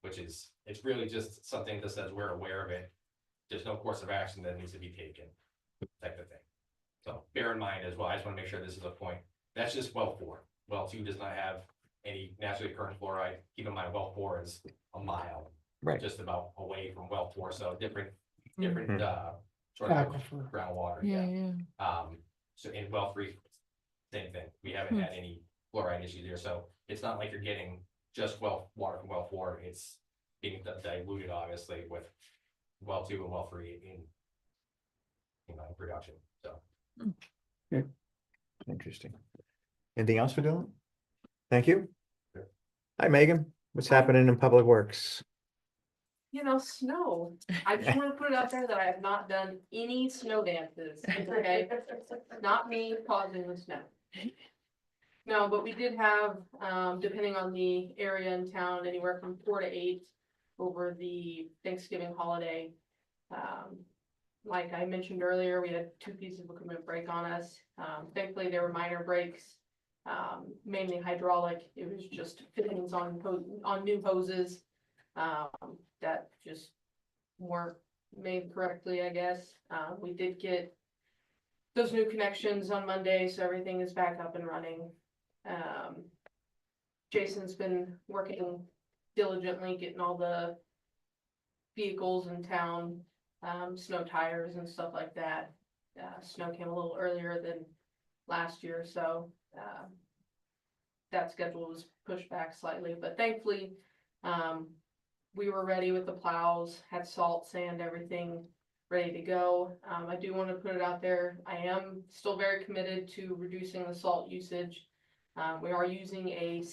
which is, it's really just something that says we're aware of it. There's no course of action that needs to be taken, type of thing. So bear in mind as well, I just wanna make sure this is a point, that's just well 4. Well 2 does not have any naturally occurring fluoride. Keep in mind, well 4 is a mile. Right. Just about away from well 4, so different, Mhm. sort of Aquifer. groundwater, Yeah, yeah. yeah. So in well 3, same thing, we haven't had any fluoride issues there, so it's not like you're getting just water from well 4, it's being diluted, obviously, with well 2 and well 3 in production, so. Interesting. Anything else for Dylan? Thank you. Sure. Hi, Megan. What's happening in Public Works? You know, snow. I just want to put it out there that I have not done any snow dances, okay? Not me causing the snow. No, but we did have, depending on the area in town, anywhere from 4 to 8 over the Thanksgiving holiday. Like I mentioned earlier, we had 2 pieces of equipment break on us. Thankfully, they were minor breaks, mainly hydraulic. It was just fittings on new hoses that just weren't made correctly, I guess. We did get those new connections on Monday, so everything is back up and running. Jason's been working diligently, getting all the vehicles in town, snow tires and stuff like that. Snow came a little earlier than last year, so that schedule was pushed back slightly, but thankfully, we were ready with the plows, had salt, sand, everything ready to go. I do want to put it out there, I am still very committed to reducing the salt usage. We are using a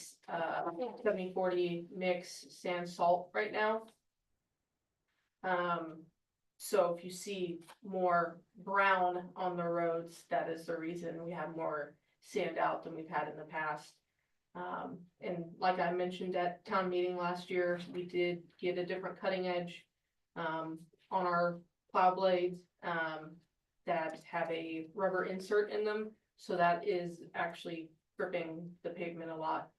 70-40 mix sand salt right now. So if you see more brown on the roads, that is the reason we have more sand out than we've had in the past. And like I mentioned at town meeting last year, we did get a different cutting edge on our plow blades that have a rubber insert in them. So that is actually gripping the pavement a lot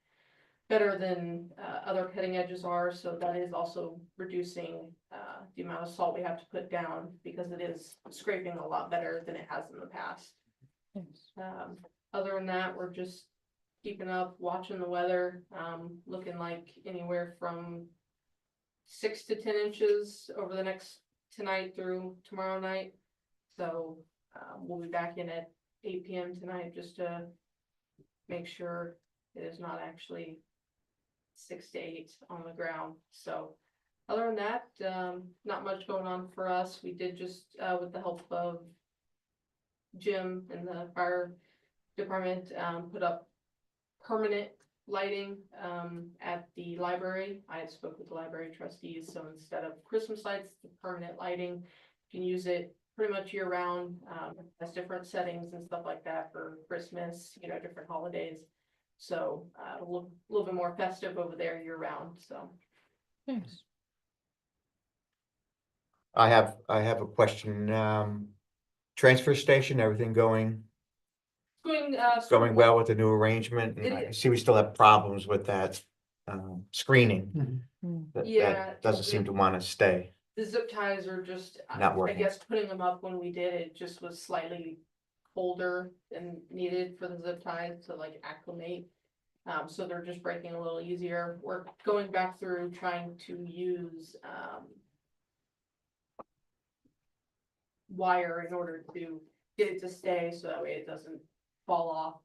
better than other cutting edges are. So that is also reducing the amount of salt we have to put down because it is scraping a lot better than it has in the past. Other than that, we're just keeping up, watching the weather, looking like anywhere from 6 to 10 inches over the next tonight through tomorrow night. So we'll be back in at 8 p.m. tonight just to make sure it is not actually 6 to 8 on the ground. So other than that, not much going on for us. We did just, with the help of Jim and the fire department, put up permanent lighting at the library. I had spoke with the library trustees, so instead of Christmas lights, the permanent lighting, you can use it pretty much year round, has different settings and stuff like that for Christmas, you know, different holidays. So, a little bit more festive over there year round, so. Yes. I have a question, transfer station, everything going Going well with the new arrangement? And It I is. see we still have problems with that, screening. Yeah, That doesn't seem to want to stay. the zip ties are just, Not I working. guess putting them up when we did it just was slightly colder than needed for the zip ties to like acclimate. So they're just breaking a little easier. We're going back through trying to use, wire in order to get it to stay, so that way it doesn't fall off.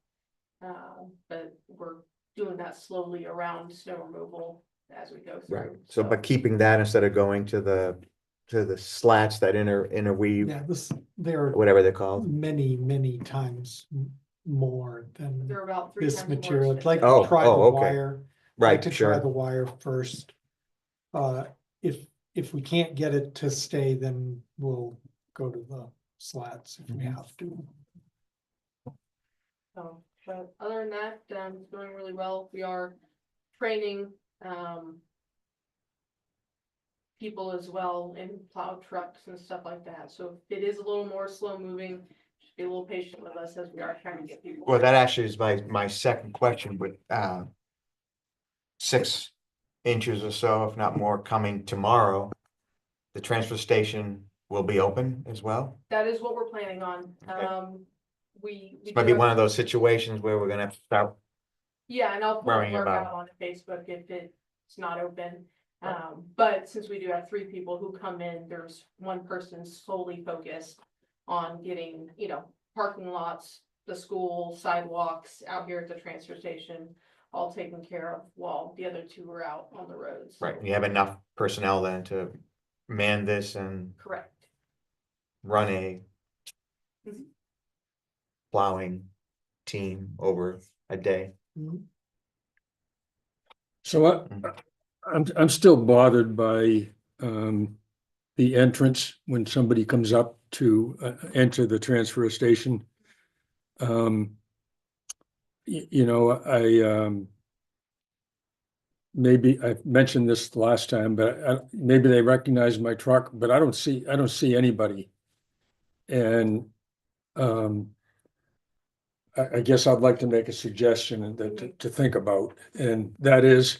But we're doing that slowly around snow removal as we go Right, through. so by keeping that instead of going to the slats, that interweave, Yeah, there are whatever they're called. many times more than They're about 3 this times more material. I'd like expensive. to Oh, try the okay. wire. I'd like Right, to try the sure. wire first. If we can't get it to stay, then we'll go to the slats if we Mhm. have to. So, but other than that, it's going really well. We are training, people as well in plow trucks and stuff like that. So if it is a little more slow moving, just be a little patient with us as we are trying to get people. Well, that actually is my second question, but 6 inches or so, if not more, coming tomorrow. The transfer station will be open as well. That is what we're planning on. Okay. We This might do be have- one of those situations where we're gonna have to start. Yeah, and I'll put worrying a alert about out on Facebook if it's not open. But since we do have 3 people who come in, there's one person solely focused on getting, you know, parking lots, the school, sidewalks out here at the transfer station, all taken care of while the other 2 are out on the roads. Right, you have enough personnel then to man this and Correct. run a Mhm. plowing team over a day. So I'm still bothered by, the entrance when somebody comes up to, enter the transfer station. You know, maybe I've mentioned this last time, but maybe they recognize my truck, but I don't see anybody. And, I guess I'd like to make a suggestion that to think about, and that is,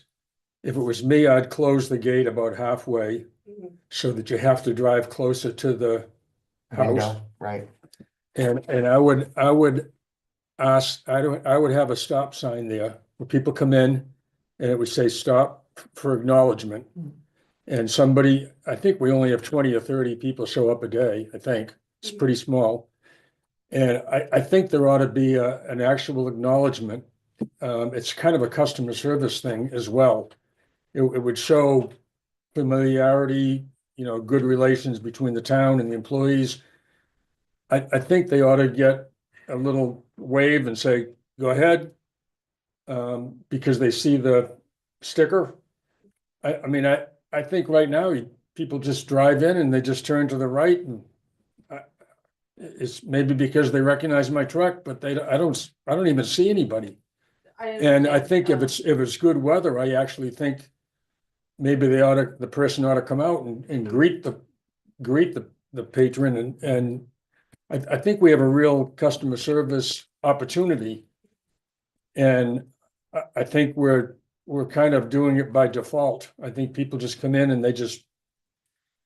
if it was me, I'd close the gate about halfway Mhm. so that you have to drive closer to the house. Window, right, And I would ask, I would have a stop sign there where people come in and it would say stop for acknowledgement. And somebody, I think we only have 20 or 30 people show up a day, I think. It's pretty small. And I think there ought to be an actual acknowledgement. It's kind of a customer service thing as well. It would show familiarity, you know, good relations between the town and the employees. I think they ought to get a little wave and say, go ahead. Because they see the sticker. I mean, I think right now, people just drive in and they just turn to the right and it's maybe because they recognize my truck, but I don't even see anybody. And I think if it's good weather, I actually think maybe the person ought to come out and greet the patron and I think we have a real customer service opportunity. And I think we're kind of doing it by default. I think people just come in and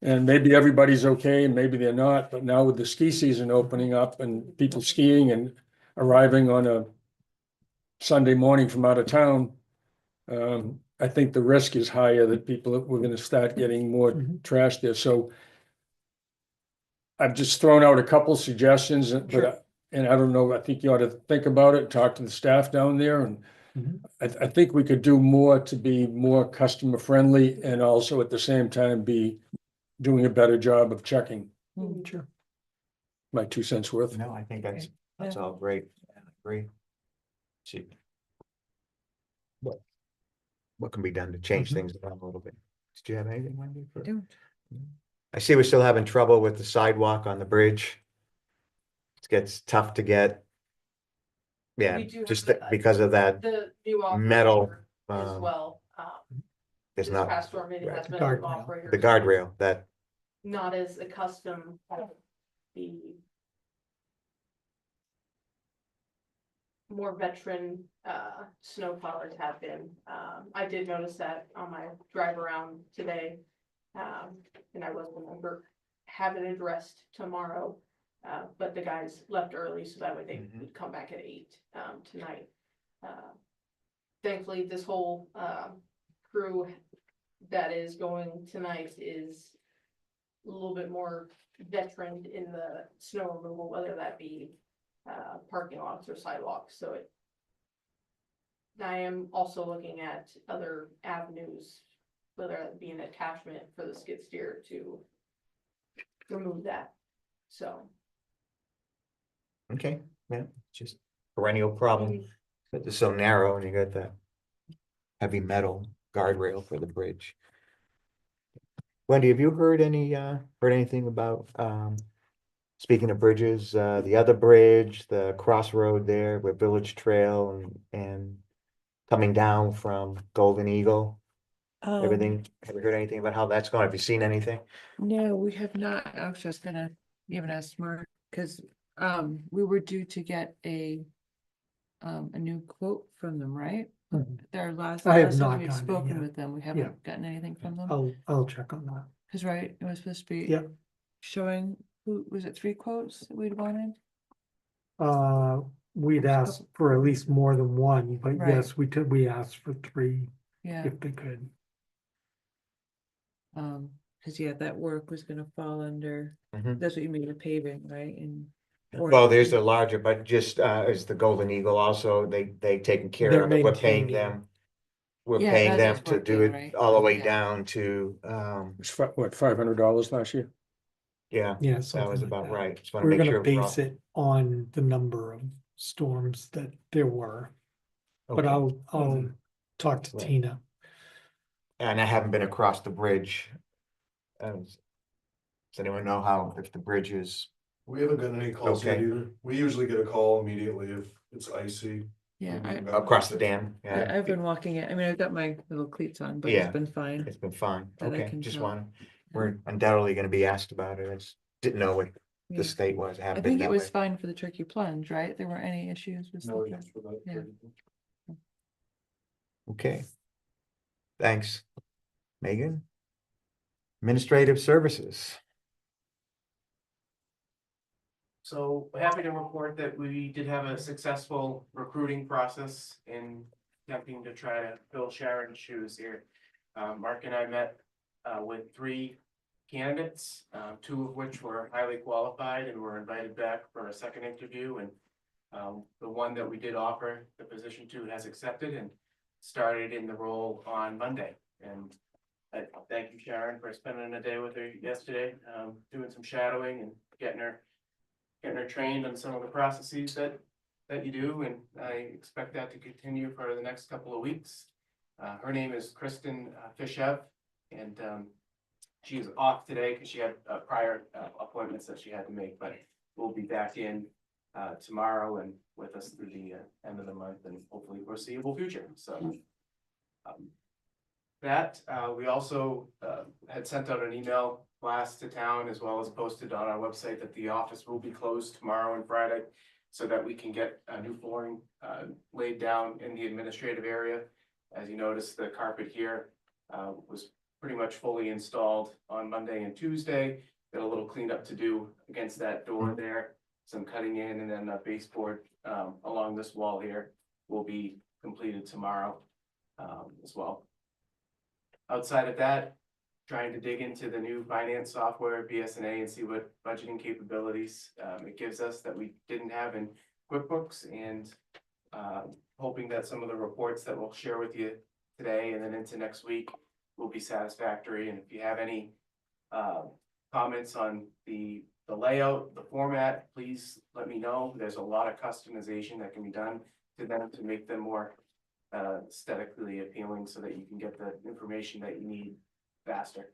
and maybe everybody's okay and maybe they're not, but now with the ski season opening up and people skiing and arriving on a Sunday morning from out of town, I think the risk is higher that we're gonna start getting more trash there, so I've just thrown out a couple suggestions, but, and I don't know, I think you ought to think about it, talk to the staff down there, and I think we could do more to be more customer friendly and also at the same time be doing a better job of checking. Sure. My 2 cents worth. no, I think that's all great, I agree. See. What can be done to change things around a little bit? Did you have anything, Wendy? I don't. I see we're still having trouble with the sidewalk on the bridge. It gets tough to get. Yeah, We do have just the- because of that, The new metal, operator as well. it's This not, past storm, it right. has been Guardrail. an operator. the guardrail, that, Not as accustomed as the more veteran snow plowers have been. I did notice that on my drive around today. And I was gonna have it addressed tomorrow. But the guys left early so that way they Mhm. would come back at 8 tonight. Thankfully, this whole crew that is going tonight is a little bit more veteran in the snow removal, whether that be parking lots or sidewalks, so it. I am also looking at other avenues, whether it be an attachment for the skid steer to remove that, so. okay, yeah, just perennial problem. But it's so narrow and you got that heavy metal guardrail for the bridge. Wendy, have you heard anything about, speaking of bridges, the other bridge, the crossroad there with Village Trail and coming down from Golden Eagle? Everything, have you heard anything about how that's going? Have you seen anything? No, we have not. I was just gonna even ask Mark, because we were due to get a new quote from them, right? Mhm. Their last. I have last time not we'd gotten it spoken yet. with them, we haven't gotten anything from them, I'll check on that. because right, it was supposed to be. Yeah. Showing, who, was it 3 quotes that we'd wanted? We'd asked for at least more than one, but Right. yes, we asked for 3 Yeah, if they could. because yeah, that work was gonna fall under, Mhm. that's what you mean, the paving, right, and. or- Well, there's a larger, but just is the Golden Eagle also, they taken care They're of it, we're paying maintaining. them. We're Yeah, paying that them is to do working, it right? all the way Yeah. down to, It's what, $500 last year? yeah, Yeah, that something was like about that. right. Just wanna We're make gonna sure we're all- base it on the number of storms that there were, but Okay. I'll talk to Right. Tina. And I haven't been across the bridge. Does anyone know how, if the bridge is, We haven't gotten any calls yet Okay. either. We usually get a call immediately if it's icy. Yeah, We I, haven't gotten across the it. dam? Yeah, I've been walking it, I mean, I've got my little cleats on, but it's Yeah. been fine. it's been fine. That I Okay, can just tell. one. We're undoubtedly gonna be asked about it. I just didn't know what Yeah. the state was. I I haven't been think it that was way. fine for the turkey plunge, right? There weren't any issues with No, stuff. yes, for that. Yeah. Okay. Thanks. Megan? Administrative services. So happy to report that we did have a successful recruiting process in attempting to try to fill Sharon's shoes here. Mark and I met with 3 candidates, 2 of which were highly qualified and were invited back for a second interview. And the one that we did offer the position to has accepted and started in the role on Monday. And I thank you, Sharon, for spending a day with her yesterday, doing some shadowing and getting her trained on some of the processes that you do, and I expect that to continue for the next couple of weeks. Her name is Kristen Fishev, and she is off today because she had prior appointments that she had to make, but we'll be back in tomorrow and with us through the end of the month and hopefully foreseeable future, so. We also had sent out an email blast to town as well as posted on our website that the office will be closed tomorrow and Friday. So that we can get a new flooring laid down in the administrative area. As you notice, the carpet here was pretty much fully installed on Monday and Tuesday. Got a little cleanup to do against that door there, some cutting in, and then a baseboard along this wall here will be completed tomorrow as well. Outside of that, trying to dig into the new finance software, BSNA, and see what budgeting capabilities it gives us that we didn't have in QuickBooks, and hoping that some of the reports that we'll share with you today and then into next week will be satisfactory. And if you have any comments on the layout, the format, please let me know. There's a lot of customization that can be done to them to make them more aesthetically appealing so that you can get the information that you need faster.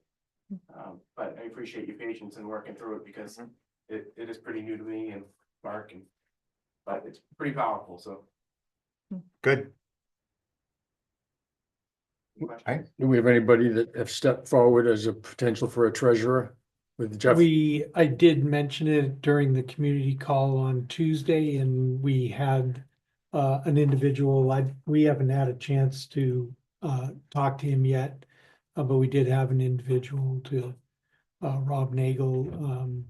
But I appreciate your patience in working through it because it is pretty new to me and Mark and, but it's pretty powerful, so. Good. Any questions? Right. Do we have anybody that have stepped forward as a potential for a treasurer with Jeff? I did mention it during the community call on Tuesday and we had an individual, we haven't had a chance to talk to him yet. But we did have an individual to, Rob Nagel,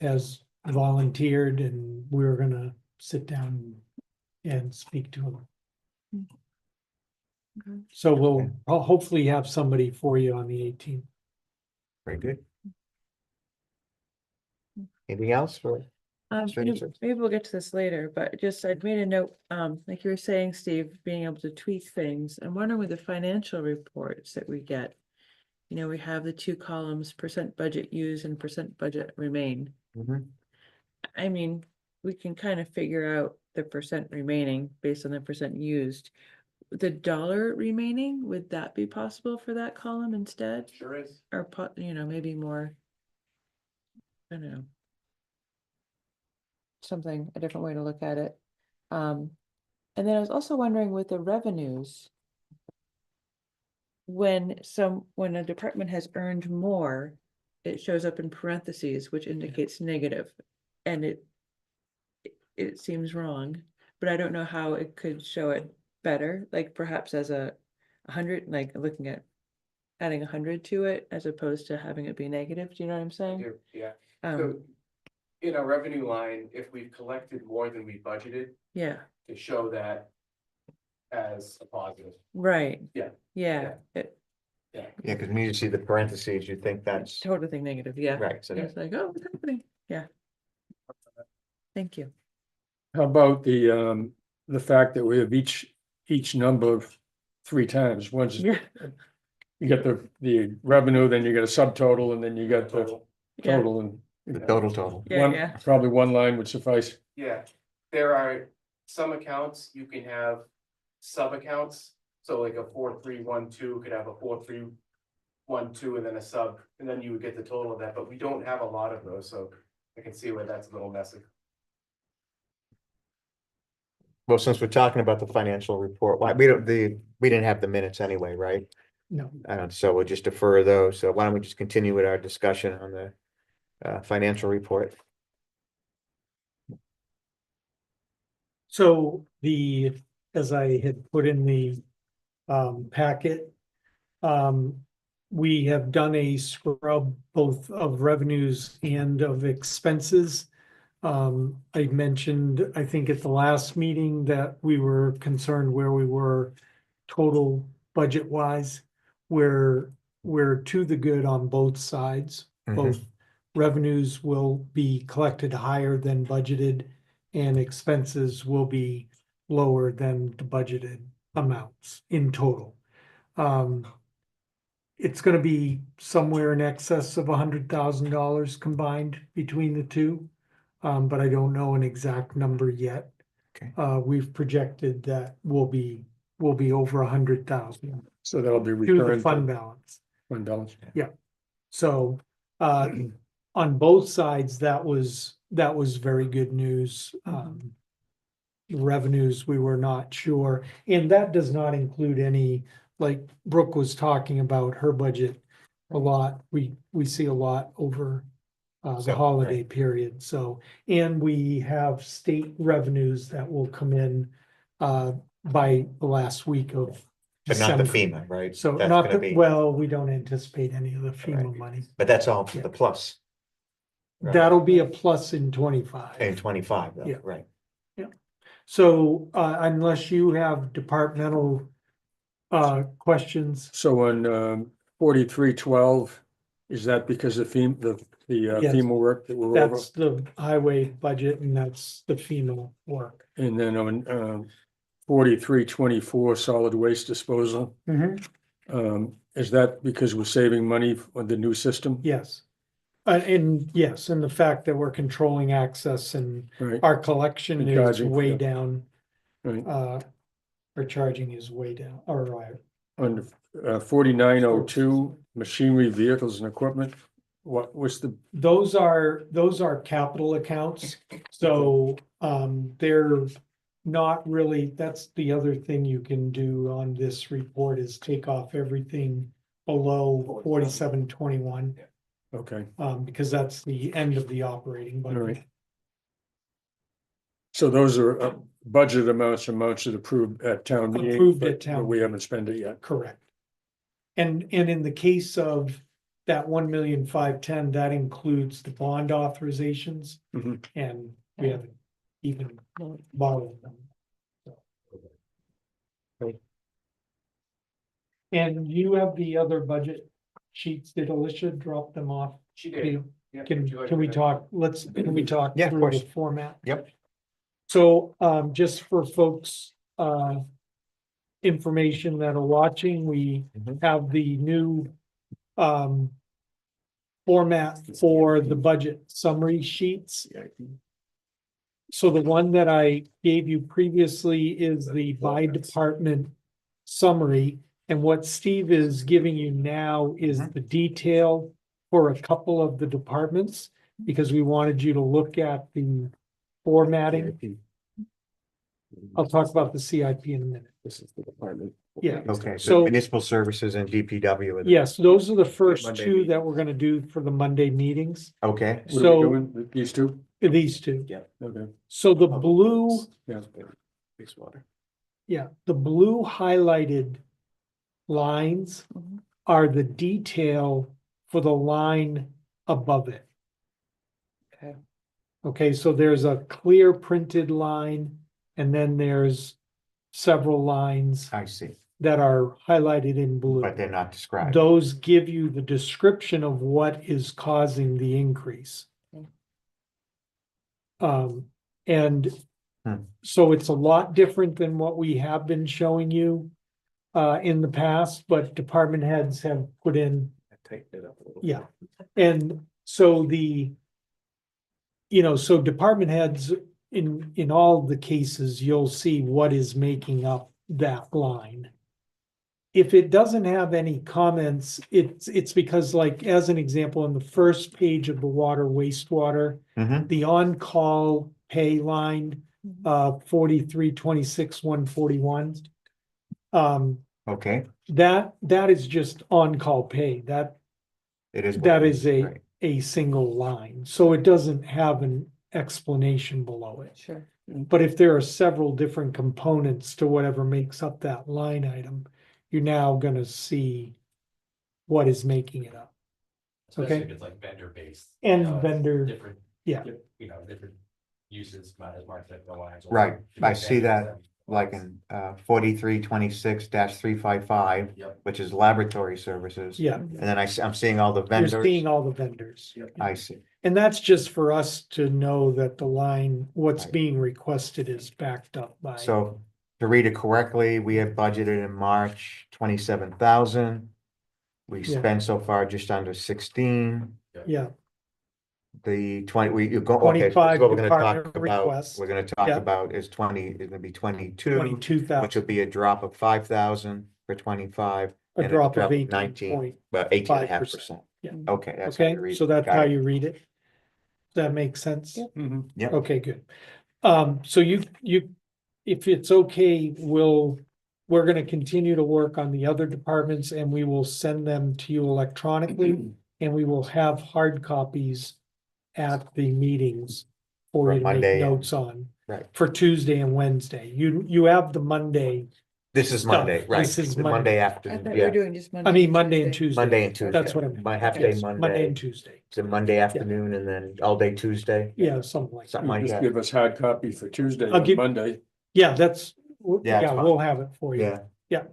has volunteered and we're gonna sit down and speak to him. Okay. So I'll hopefully have somebody for you on the 18th. Very good. Anything else for? Strangers. Maybe we'll get to this later, but just I'd made a note, like you were saying, Steve, being able to tweak things. I'm wondering with the financial reports that we get. You know, we have the 2 columns, percent budget used and percent budget remain. Mhm. I mean, we can kind of figure out the percent remaining based on the percent used. The dollar remaining, would that be possible for that column instead? Sure is. Or you know, maybe more. I don't know. Something, a different way to look at it. And then I was also wondering with the revenues. When a department has earned more, it shows up in parentheses, which indicates negative. And it seems wrong, but I don't know how it could show it better, like perhaps as a 100, like looking at adding 100 to it as opposed to having it be negative. Do you know what I'm I saying? do, yeah. Um, So in our revenue line, if we've collected more than we budgeted, yeah, to show that as a positive. right. Yeah. Yeah, it Yeah, because when you see the parentheses, you think that's totally think negative, yeah. right. So It's like, oh, what's happening? Yeah. Thank you. How about the fact that we have each number 3 times? Once Yeah, you get the revenue, then you get a subtotal, and then you get the yeah, total and. the total. yeah, One, yeah. probably one line would suffice. Yeah, there are some accounts you can have sub-accounts, so like a 4312 could have a 4312 and then a sub, and then you would get the total of that, but we don't have a lot of those, so I can see where that's a little messy. Well, since we're talking about the financial report, why we didn't have the minutes anyway, right? No, So we'll just defer those. So why don't we just continue with our discussion on the financial report? so as I had put in the packet, we have done a scrub both of revenues and of expenses. I mentioned, I think at the last meeting that we were concerned where we were total budget wise. We're to the good on both sides. Both revenues will be collected higher than budgeted and expenses will be lower than the budgeted amounts in total. It's gonna be somewhere in excess of $100,000 combined between the two. But I don't know an exact number yet. Okay. We've projected that we'll be over 100,000 So that'll be to the returned. fund balance. Fund balance. So, on both sides, that was very good news. Revenues, we were not sure, and that does not include any, like Brooke was talking about her budget a lot. We see a lot over the So, holiday period, so, and we have state revenues that will come in by the last week of But not the December. FEMA, right? So That's not gonna the, be- well, we don't anticipate any of the FEMA Right. money. But that's all for the plus. Right. That'll be a plus in 25. In 25, though, Yeah. right? So unless you have departmental questions, So on 4312, is that because of the Yes. FEMA work that we're over? that's the highway budget and that's the FEMA work. And then on 4324, solid waste disposal, is that because we're saving money on the new system? Yes. And yes, and the fact that we're controlling access and Right, our collection And is charging, way yeah. down, right. our charging is way down, or On 4902, machinery, vehicles and equipment. What's the, Those are capital accounts, so, they're not really, that's the other thing you can do on this report is take off everything below 4721. okay, Because that's the end of the operating all budget. right. So those are budget amounts that approved at town meeting. Approved at but town We haven't spent it yet. Correct. And in the case of that 1,510,000, that includes the bond authorizations. Mhm. And we haven't even borrowed them. So. Okay. And you have the other budget sheets. Did Alicia drop them off? She to you? Yeah, Can would you like we me to- talk, can we talk Yeah, of through the course. format? Yep. So, just for folks, information that are watching, we Mhm. have the new, format for the budget summary sheets. So the one that I gave you previously is the by department summary. And what Steve is giving you now is Mhm. the detail for a couple of the departments, because we wanted you to look at the formatting. I'll talk about the CIP in a minute. This is the department. Yeah. Okay, So- so municipal services and DPW. are the- Yes, those are the first Monday two meeting. that we're gonna do for the Monday meetings. Okay, What are we So doing? These two? these two. Okay. So the blue, Yeah. yeah, the blue highlighted lines Mhm. are the detail for the line above it. Okay. Okay, so there's a clear printed line, and then there's several lines I see, that are highlighted in blue. but they're not described. Those give you the description of what is causing the increase. Okay. And Hmm. so it's a lot different than what we have been showing you in the past, but department heads have put in, yeah. And so so department heads, in all the cases, you'll see what is making up that line. If it doesn't have any comments, it's because, like, as an example, on the first page of the water wastewater, Mhm. the on-call pay line, 4326,141. Okay, That is just on-call pay. That it is. what that it is a right. single line, so it doesn't have an explanation below it. Sure. But if there are several different components to whatever makes up that line item, you're now gonna see what is making it up. Especially Okay. if it's like vendor based. And you know, vendor, Different. yeah. Different uses, as Mark said, the lines. Right, I see that, vendors. Like in 4326-355, Yep. which is laboratory services. Yeah, And then I'm seeing all the you're vendors. seeing all the vendors. I see, And that's just for us to know that the line, what's Right. being requested is backed up by. so to read it correctly, we had budgeted in March 27,000. We Yeah. spent so far just under 16. Yeah, The 20, you go, okay, so 25 what we're gonna talk department about, requests. we're gonna talk Yeah. about is 22, 22,000, which would be a drop of 5,000 for 25. a and drop of 19, 18. but 18.5%. Yeah. Okay, that's how Okay, you read so it. that's Got how it. you read it. Does that make sense? Mhm. Yep. Okay, good. So you, if it's okay, we're gonna continue to work on the other departments, and we will send them to you electronically. And we will have hard copies at the meetings for For you to make Monday and- notes on. right. For Tuesday and Wednesday. You have the Monday, This is stuff. Monday, right? This is The Monday. Monday I afternoon, thought we were yeah, doing just Monday. I mean, Monday and Tuesday. Monday and Tuesday. That's what I meant. My half day Yes, Monday Monday, and Tuesday. it's a Monday afternoon and then all day Tuesday. Yeah, something like that. Something like Just that. give us hard copy for Tuesday I'll and give- Monday. Yeah, that's, Yeah, it's yeah, fine. we'll have it for you. Yeah,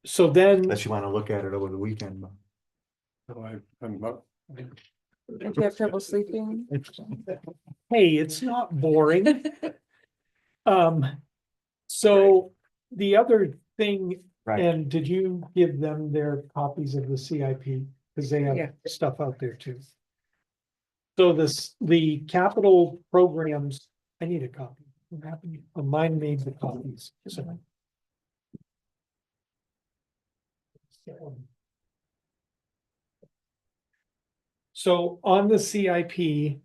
So then, unless you wanna look at it over the weekend. So I'm up. If you have trouble sleeping. hey, it's not boring. So the other thing, Right, and did you give them their copies of the CIP? Cause they Yeah. have stuff out there too. So the capital programs, I need a copy. What happened? Mine made the copies, so. So on the CIP,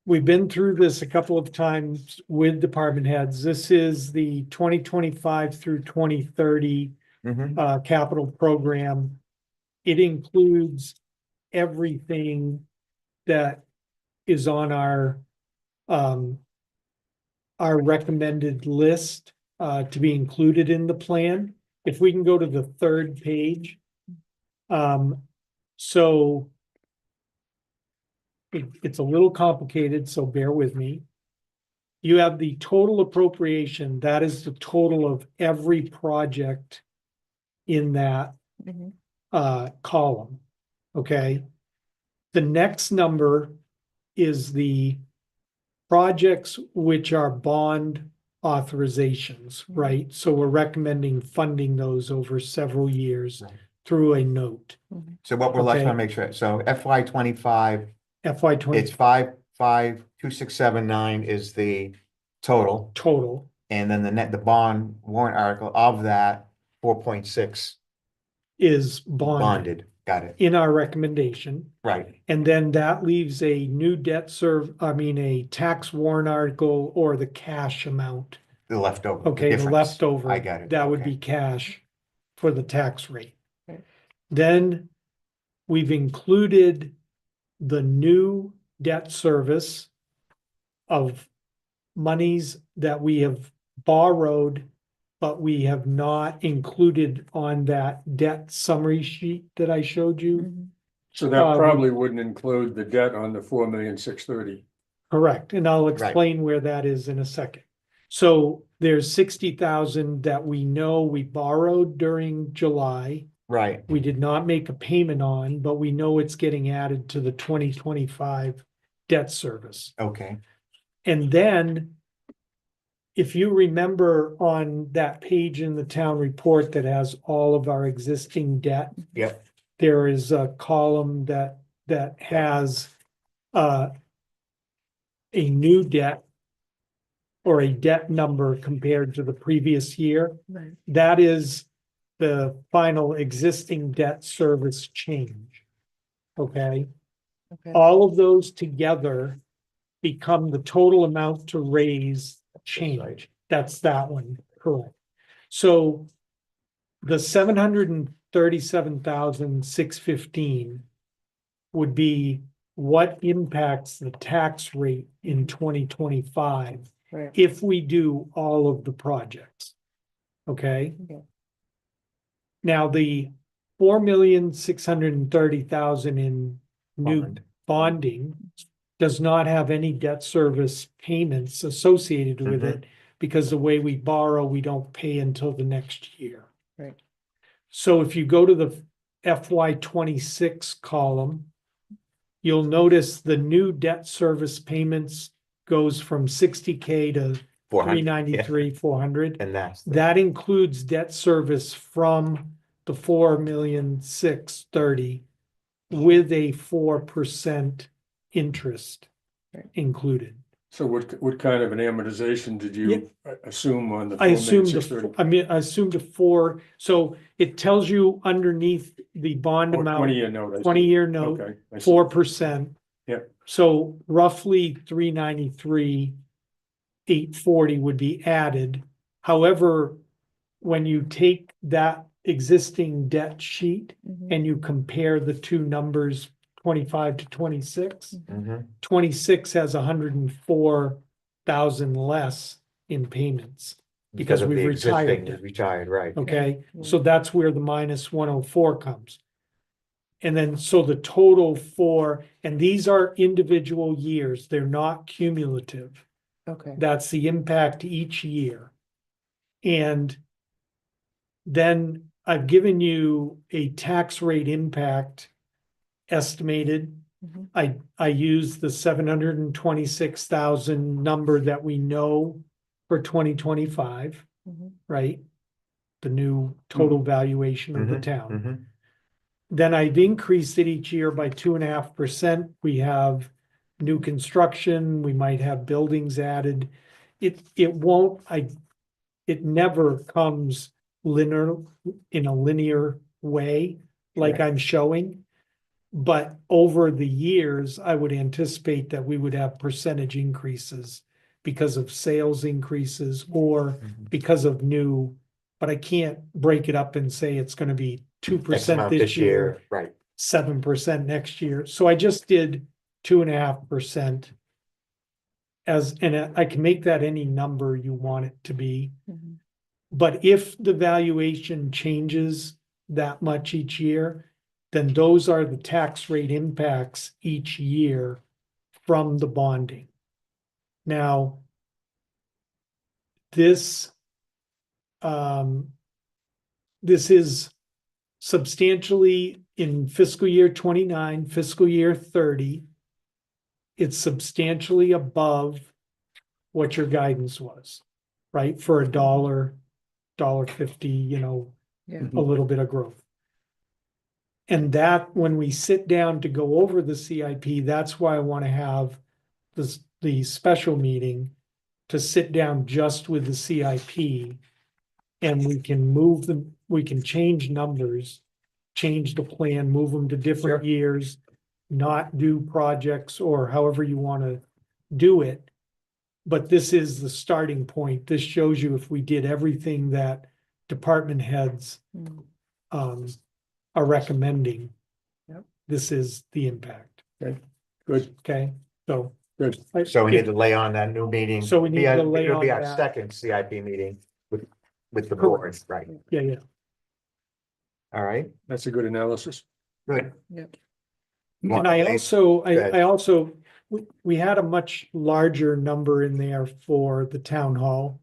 we've been through this a couple of times with department heads. This is the 2025 through 2030 Mhm. capital program. It includes everything that is on our recommended list to be included in the plan. If we can go to the third page. So it's a little complicated, so bear with me. You have the total appropriation, that is the total of every project in that Mhm. column, okay? The next number is the projects which are bond authorizations, right? So we're recommending funding those over several years Right. through a note. So what we're, let's Okay. want to make sure, so FY 25, FY it's 20 5,52679 is the total. total And then the bond warrant article of that 4.6 is bonded bonded, got it, in our recommendation. right, And then that leaves a new a tax warrant article or the cash amount. the leftover. the Okay, the difference. leftover. I get it. That would okay. be cash for the tax rate. Right. Then we've included the new debt service of monies that we have borrowed, but we have not included on that debt summary sheet that I showed you. Mhm. So that we- probably wouldn't include the debt on the 4,630,000. Correct, and I'll Right. explain where that is in a second. So there's 60,000 that we know we borrowed during July. Right, We did not make a payment on, but we know it's getting added to the 2025 debt service. okay, And then if you remember on that page in the town report that has all of our existing debt, yep, there is a column that has a new debt or a debt number compared to the previous year. Right. That is the final existing debt service change. Okay, Okay. all of those together become the total amount to raise change. That's that one, correct. So the 737,615 would be what impacts the tax rate in 2025 Right. if we do all of the projects. Okay? Okay. Now, the 4,630,000 in new Bond. bonding does not have any debt service payments associated with Mhm. it because the way we borrow, we don't pay until the next year. Right. So if you go to the FY 26 column, you'll notice the new debt service payments goes from 60K to 400, 393, 400. and that's, That includes debt service from the 4,630,000 with a 4% interest Right. included. So what kind of an amortization did you assume on the I assumed, 4,630,000? I assumed a 4, so it tells you underneath the bond Oh, amount, 20-year note. I see. 20-year note, Okay. I see. 4%. Yep. So roughly 393,840 would be added. However, when you take that existing debt sheet Mhm. and you compare the two numbers, 25 to 26, Mhm. 26 has 104,000 less in payments. because of we've the retired existing, debt. retired, right, Okay, Yeah. so that's where the minus 104 comes. And then, so the total and these are individual years, they're not cumulative. Okay. That's the impact each year. And then I've given you a tax rate impact estimated. Mhm. I use the 726,000 number that we know for 2025, Mhm. right? The new total valuation of the Mhm, town. mhm. Then I've increased it each year by 2.5%. We have new construction, we might have buildings added. It never comes in a linear way, like I'm showing. But over the years, I would anticipate that we would have percentage increases because of sales increases or because of new, but I can't break it up and say it's gonna be 2% this year, Right. 7% next year. So I just did 2.5%. And I can make that any number you want it to be. Mhm. But if the valuation changes that much each year, then those are the tax rate impacts each year from the bonding. Now, this is substantially in fiscal year 29, fiscal year 30. It's substantially above what your guidance was, right? For $1.50, Yeah. a little bit of growth. And that, when we sit down to go over the CIP, that's why I want to have the special meeting to sit down just with the CIP. And we can move them, we can change numbers, change the plan, move them to different years, not do projects or however you want to do it. But this is the starting point. This shows you if we did everything that department heads Mm. are recommending. Yep. This is the impact. Good, Okay, so. good. So we need to lay on that new meeting. So we need to lay It'll be on our that. second CIP meeting with the board, right? Yeah. All right, That's a good analysis. good. Yep. And I also, Good. we had a much larger number in there for the town hall.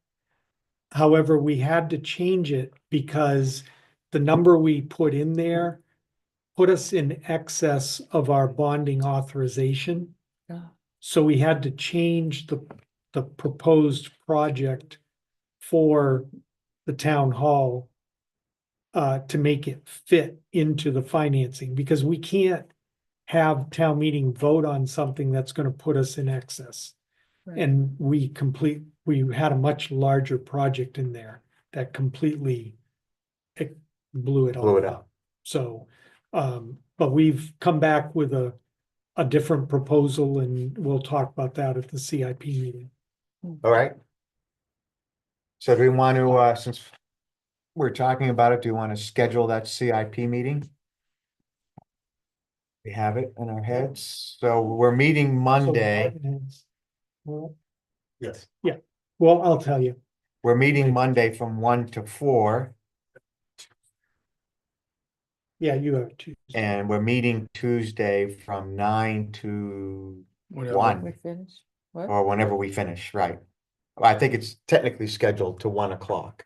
However, we had to change it because the number we put in there put us in excess of our bonding authorization. Ah. So we had to change the proposed project for the town hall to make it fit into the financing, because we can't have town meeting vote on something that's gonna put us in excess. Right. And we had a much larger project in there that completely blew it all Blew it up. up. So, but we've come back with a different proposal, and we'll talk about that at the CIP meeting. All right. So do we want to, since we're talking about it, do you want to schedule that CIP meeting? We have it in our heads. So we're meeting Monday. Well, Yes. well, I'll tell you. We're meeting Monday from 1 to 4, Yeah, you have to. and we're meeting Tuesday from 9 to Whatever. 1, We finished? What? or whenever we finish, right? Well, I think it's technically scheduled to 1 o'clock.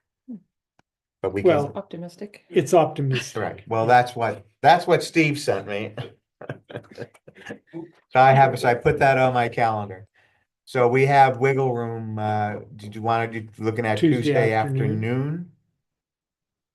But we Well, can, Optimistic. it's optimistic. right, well, that's what Steve sent me. So I put that on my calendar. So we have wiggle room, did you want to do, looking at Tuesday Tuesday afternoon. afternoon?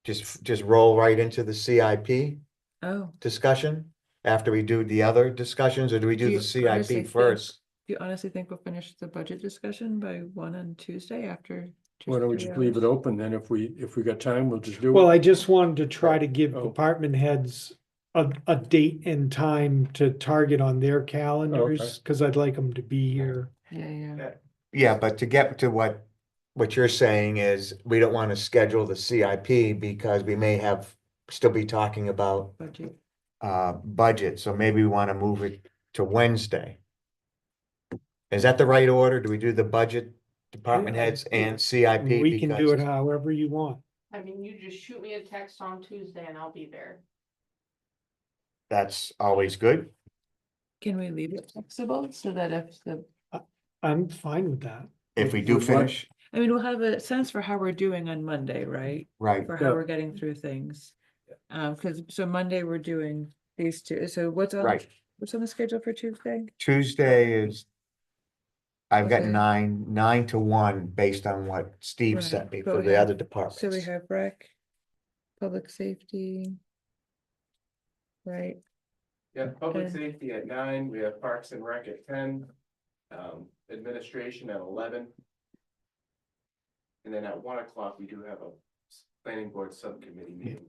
Just roll right into the CIP Oh, discussion after we do the other discussions, or do we Do do you the honestly CIP think- first? do you honestly think we'll finish the budget discussion by 1 on Tuesday after? Why don't we just leave it hours? open then? If we got time, we'll just do Well, it. I just wanted to try to give Oh. department heads a date and time to target on their calendars, because I'd like them to be here. Yeah. Yeah, but to get to what you're saying is, we don't want to schedule the CIP because we may still be talking about Budget. budget, so maybe we want to move it to Wednesday. Is that the right order? Do we do the budget, department Yeah. heads and CIP? We can do it Because however you want. I mean, you just shoot me a text on Tuesday and I'll be there. that's always good. Can we leave it flexible so that I'm fine with that. If we do With what? finish, I mean, we'll have a sense for how we're doing on Monday, right? right, For Yeah. how we're getting through things. So Monday we're doing these two. So what's right. what's on the schedule for Tuesday? Tuesday is. I've got Okay. 9 to 1 based on what Steve Right, sent me but for we the have- other departments. So we have rec, public safety. Right, Yeah, public Okay. safety at 9, we have Parks and Rec at 10, administration at 11. And then at 1 o'clock, we do have a planning board subcommittee meeting.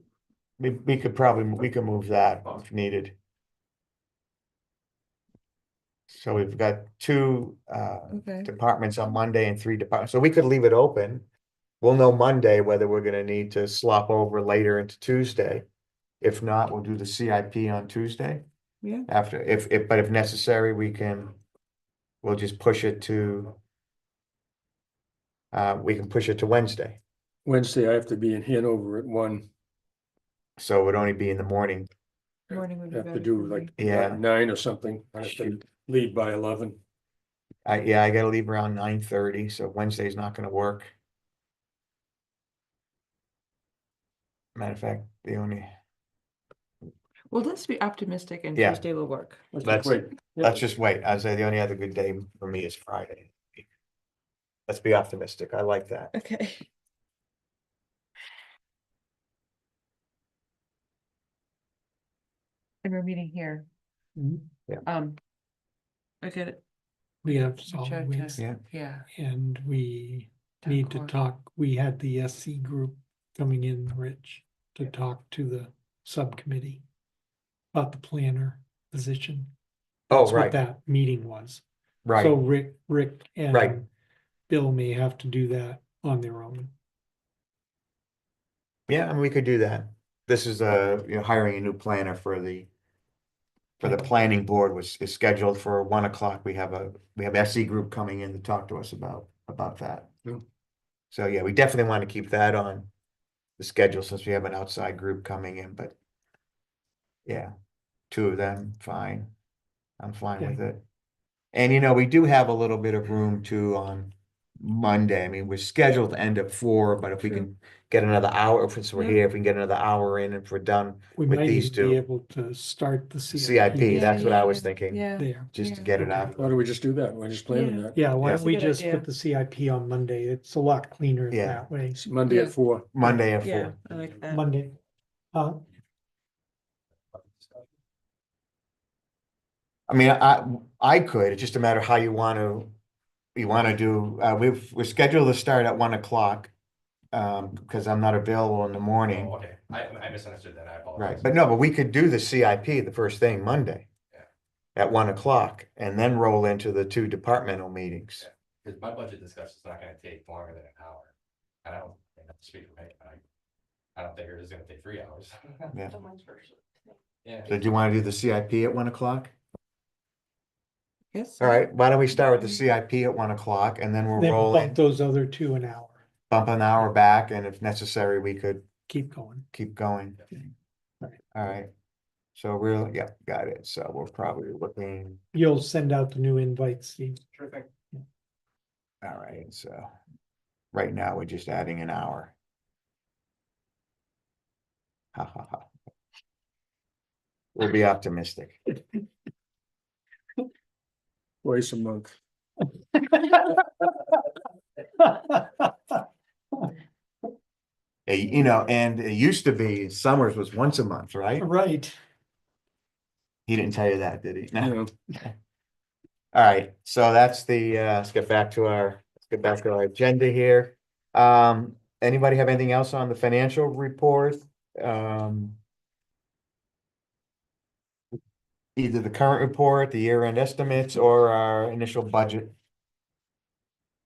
We could probably, we could move that if needed. So we've got two Okay. departments on Monday and three departments, so we could leave it open. We'll know Monday whether we're gonna need to slop over later into Tuesday. If not, we'll do the CIP on Tuesday. Yeah. After, but if necessary, we'll just push it to. We can push it to Wednesday, Wednesday, I have to be in Hanover at 1. so it would only be in the morning. Morning would be Have to better do for me. like Yeah. 9 or something. I have to leave by 11. I gotta leave around 9:30, so Wednesday's not gonna work. Matter of fact, the only, Well, let's be optimistic and Yeah. Tuesday will work. Let's Let's- just wait. Yeah. let's just wait. I'd say the only other good day for me is Friday. Let's be optimistic. I like that. Okay. And we're meeting here. Mhm. Yeah. I get it. We have Reach solid out to- waste Yeah. Yeah. and we Town need to clerk. talk, we had the SC group coming in, Rich, to talk to the subcommittee about the planner position. Oh, That's what right, that meeting was. So right. Rick Right. and Bill may have to do that on their own. Yeah, I mean, we could do that. This is hiring a new planner for the planning board is scheduled for 1 o'clock. We have SE group coming in to talk to us about that. Yeah. So yeah, we definitely want to keep that on the schedule since we have an outside group coming in, but yeah, two of them, fine. I'm fine with it. And we do have a little bit of room too on Monday. I mean, we're scheduled to end at 4, but if we can get another hour, since we're Yeah. here, if we can get another hour in, if we're done We with might these even be two. able to start the CIP, CIP. that's what I was thinking, Yeah. There. just to Yeah. get it Okay. out. Why don't we just do that? We're just planning Yeah. that. Yeah, why Yeah. don't we That's a good just idea. put the CIP on Monday? It's a lot cleaner Yeah. that way. It's Monday Yeah. at 4. Monday at Yeah, 4. I like that. Monday. I mean, I could, it's just a matter of how you want to do, we're scheduled to start at 1 o'clock. Because I'm not available in the morning, Oh, okay, I misunderstood that, I apologize. right, but we could do the CIP the first thing Monday. Yeah. At 1 o'clock and then roll into the two departmental meetings. Because my budget discussion is not gonna take longer than an hour. And I don't, have to speak for me, but I don't think it is gonna take 3 hours. Yeah. Yeah. So do you want to do the CIP at 1 o'clock? Yes. All right, why don't we start with the CIP at 1 o'clock and then we'll Then roll bump in, those other two an hour. bump an hour back, and if necessary, we could Keep going. keep going. Right. All right. So yeah, got it. So we're probably looking, You'll send out the new invites, Steve. Sure thing. all right, so right now we're just adding an hour. Ha ha ha. We'll be optimistic. Twice a month. And it used to be summers was once a month, right? Right. He didn't tell you that, did he? No. Yeah. All right, so that's let's get back to our agenda here. Anybody have anything else on the financial report? Either the current report, the year-end estimates, or our initial budget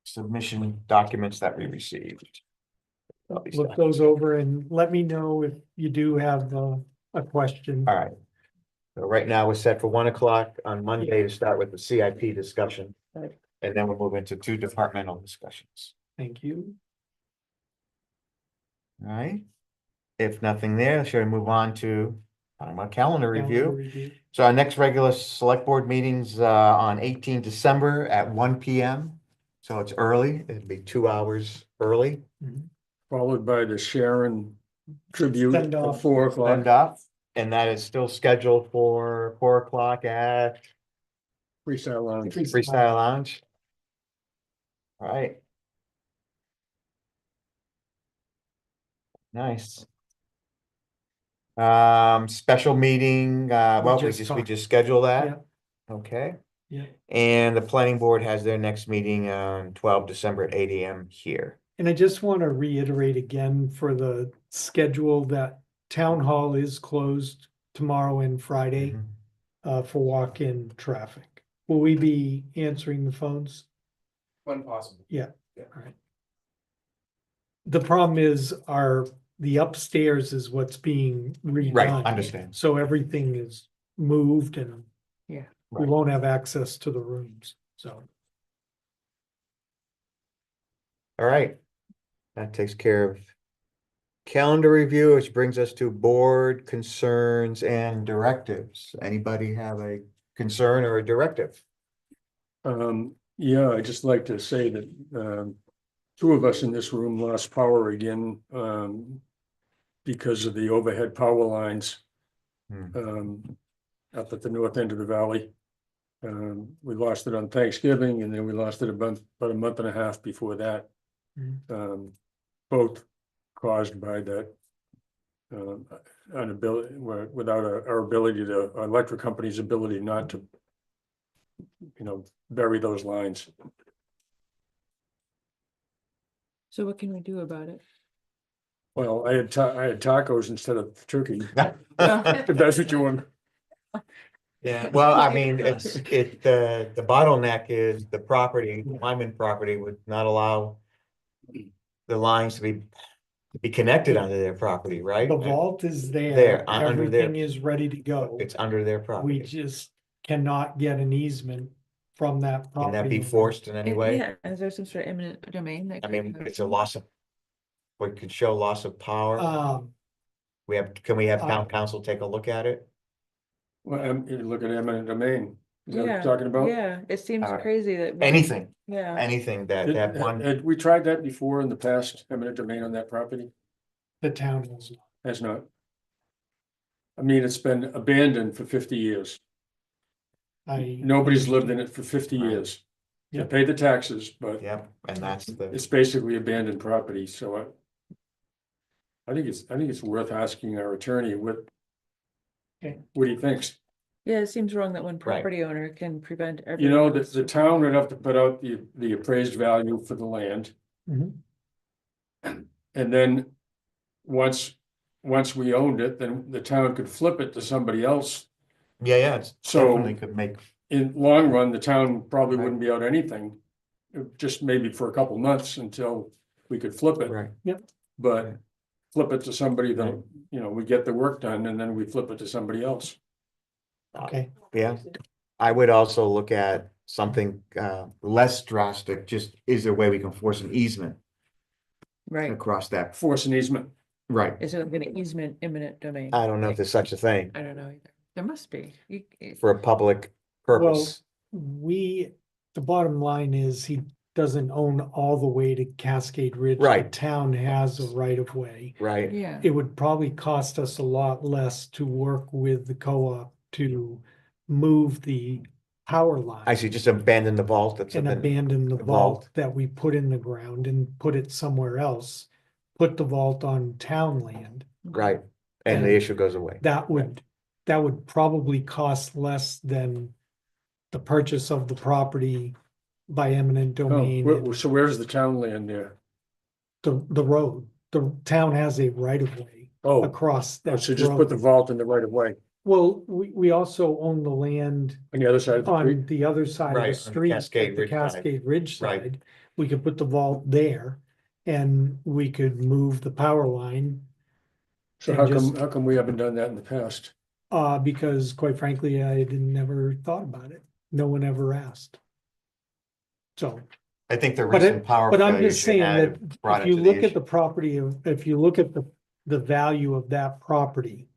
submission documents that we received. Look those over and let me know if you do have a question. All right. So right now we're set for 1 o'clock on Monday to start with the CIP discussion. Right. And then we'll move into two departmental discussions. Thank you. All right. If nothing there, should I move on to calendar Calendar review? review. So our next regular select board meetings on 18 December at 1 p.m. So it's early. It'd be 2 hours early. Followed by the Sharon tribute Send at off. 4 o'clock. Send off, and that is still scheduled for 4 o'clock at Freestyle Lounge. Freestyle Lounge. All right. Nice. Special meeting, well, we just just schedule Yeah. that. Okay. Yeah. And the planning board has their next meeting on 12 December at 8 a.m. here. And I just want to reiterate again for the schedule that town hall is closed tomorrow and Friday for walk-in traffic. Will we be answering the phones? When possible. Alright. The problem is the upstairs is what's being redone. Right, understand. So everything is moved and Yeah. we won't have access to the rooms, so. All right. That takes care of calendar review, which brings us to board concerns and directives. Anybody have a concern or a directive? Yeah, I'd just like to say that, two of us in this room lost power again, because of the overhead power lines. Up at the north end of the valley. We lost it on Thanksgiving and then we lost it about a month and a half before that. Both caused by that. Inability, without our ability to, our electric company's ability not to. Bury those lines. So what can we do about it? Well, I had tacos instead of turkey, if that's what you want. Yeah, well, I mean, the bottleneck is the property, Lyman property would not allow the lines to be connected under their property, right? The vault is There, there, under their- everything is ready to go. It's under their We property. just cannot get an easement from that Can property. that be owner. forced in any way? Yeah, is there some sort of eminent domain that? I mean, could- it's a loss of, what could show loss of power. Can we have town council take a look at it? Well, you look at eminent domain, is that what Yeah, you're talking about? yeah, it seems Alright. crazy that. Anything, Yeah, anything that one, Had we tried that before in the past, eminent domain on that property? The town has. Has not. I mean, it's been abandoned for 50 years. Nobody's lived in it for 50 Right. years. They Yeah. pay the taxes, but yep, and that's the, it's basically abandoned property, so I think it's worth asking our attorney what Okay. he thinks. yeah, it seems wrong that one property owner can prevent. You know, everyone else. the town would have to put out the appraised value for the land. Mhm. And then, once we owned it, then the town could flip it to somebody else. yeah, it's So- definitely could make, In long run, the town probably wouldn't be out anything. Just maybe for a couple months until we could flip it. right, But flip it to somebody that, Right. we get the work done and then we flip it to somebody else. Okay, yeah. I would also look at something less drastic, just is there a way we can force an easement Right, across that? Force an easement. Right, is it gonna easement eminent domain? I don't know if there's such a thing I don't know either, there must be. for a public purpose. the bottom line is he doesn't own all the way to Cascade Ridge. The Right. town has a right of way. Right, Yeah, It would probably cost us a lot less to work with the co-op to move the power line. I see, just abandon the vault, that's And been, abandon the the vault vault. that we put in the ground and put it somewhere else. Put the vault on town land. right, and the And issue goes away. That would probably cost less than the purchase of the property by eminent domain. and So where's the town land there? The road, the town has a right of way Oh, across that. so just put the road. vault in the right of way Well, we also own the land on the other side of the on creek. the other side of Right, the on the street, Cascade at the Ridge side. Cascade Ridge Right. side. We could put the vault there and we could move the power line. So and how just- come we haven't done that in the past? Because quite frankly, I didn't never thought about it. No one ever asked. So, I think the But recent power but I'm just failures you saying had that brought if it you to the look at issue. the property if you look at the value of that property.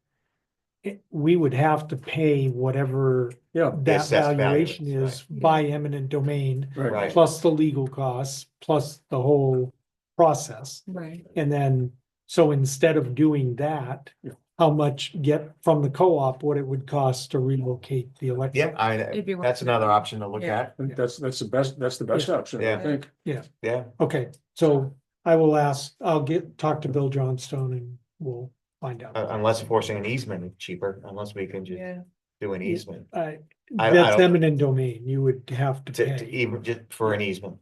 We would have to pay whatever Yeah, that assessed value valuation is, is by eminent domain. right. Right. Plus the legal costs, plus the whole process. right, And then, so instead of doing that, Yeah. how much get from the co-op, what it would cost to relocate the electric. Yeah, It'd be worth that's it. another option to look Yeah. at, I think that's the best option, I Yeah. think. yeah. Okay, so I'll talk to Bill Johnstone and we'll find out. Unless forcing an easement is cheaper, unless we can just yeah, do an easement. I I That's don't- eminent domain, you would have to To pay. even just for an easement.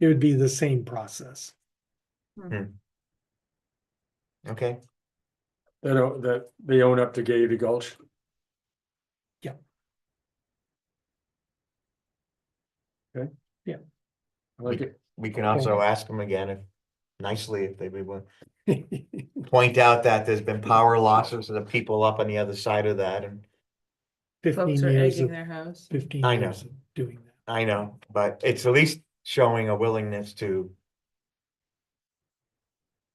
it would be the same process. Okay, That they own up to Gaiety Gulch. Yeah. Okay. Yeah. I like it. we can also ask them again if nicely if they would want. Point out that there's been power losses to the people up on the other side of that, and 15 Folks are years egging of, their house. 15 I know. years of doing that. I know, but it's at least showing a willingness to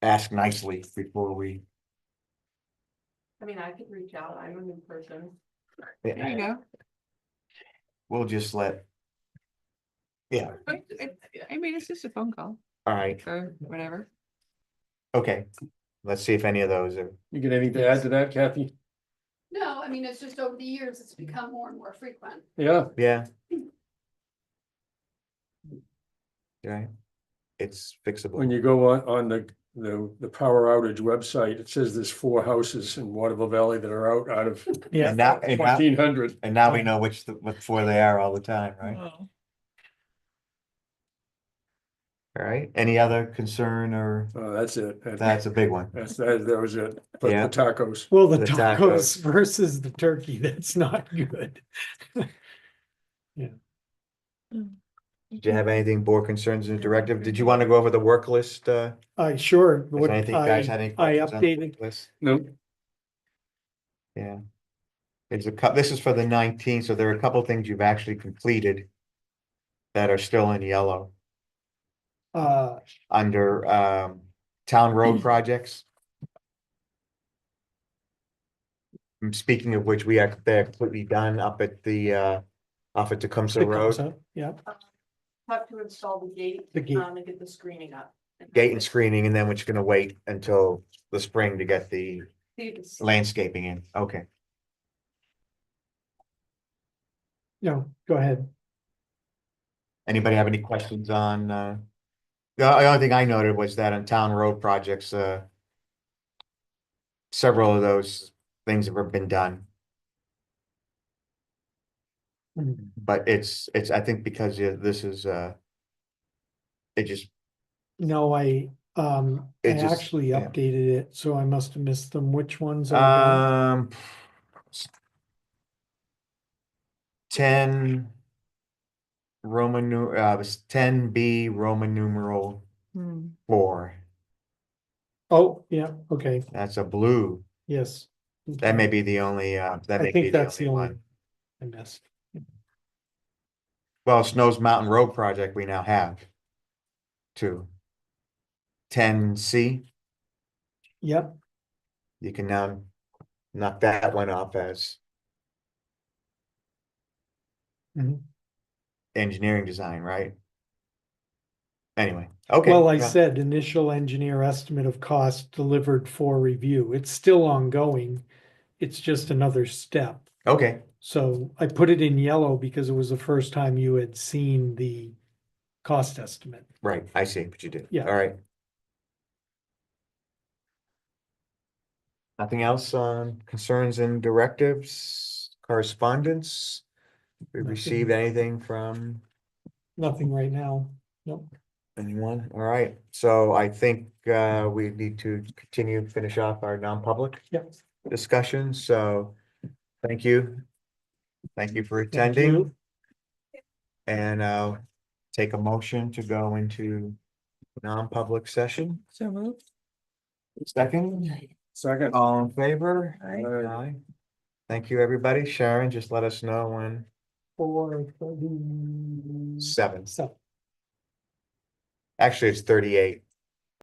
ask nicely before we. I mean, I could reach out, I'm a new person. There you go. We'll just let. Yeah, I mean, it's just a phone call all right, or whatever. okay, let's see if any of those are, You got anything to add to that, Kathy? No, I mean, it's just over the years, it's become more and more frequent. Yeah, yeah. Right, it's fixable. when you go on the power outage website, it says there's 4 houses in Waterville Valley that are out of Yeah, And now, 1,400. and now we know what for they are all the time, right? Oh. All right, any other concern or, That's it. that's a big one. That was it. But Yeah. the tacos. well, the The tacos tacos. versus the turkey, that's not good. Did you have anything, board concerns and directive? Did you want to go over the work list? Sure. Does What anything, guys had any questions on the updated, work list? Nope. Yeah. This is for the 19th, so there are a couple things you've actually completed that are still in yellow under town road projects. Speaking of which, they're completely done up at the off at Tecumseh Road, yeah, Have to install the gate, the gate. and get the screening up. gate and screening, and then we're just gonna wait until the spring to get the It's- landscaping in. Okay. No, go ahead. Anybody have any questions on, the only thing I noted was that on town road projects, several of those things have been done, Mhm. but I think because this is, it just, No, I It just- actually yeah. updated it, so I must have missed them. Which ones are done? 10 was 10B Roman numeral 4. Oh, yeah, okay, That's a blue. yes. That may be the only, that I may be think the that's the only only one. I missed. Well, Snows Mountain Road project we now have. 2. 10C, Yep, you can now knock that one off as mhm. engineering design, right? Anyway, okay. Well, I yeah. said initial engineer estimate of cost delivered for review. It's still ongoing. It's just another step. Okay, So I put it in yellow because it was the first time you had seen the cost estimate. right, I see what you did. Yeah. All right. Nothing else on concerns and directives, correspondence? We Nothing. received anything from Nothing right now. Nope. anyone? All right, so I think we need to continue, finish off our non-public Yep. discussion, so thank you. Thank you for Thank attending. you. And I'll take a motion to go into non-public session. So moved. Second. All in favor? Aye. Aye. Thank you, everybody. Sharon, just let us know when 4:37. 7. Actually, it's 38.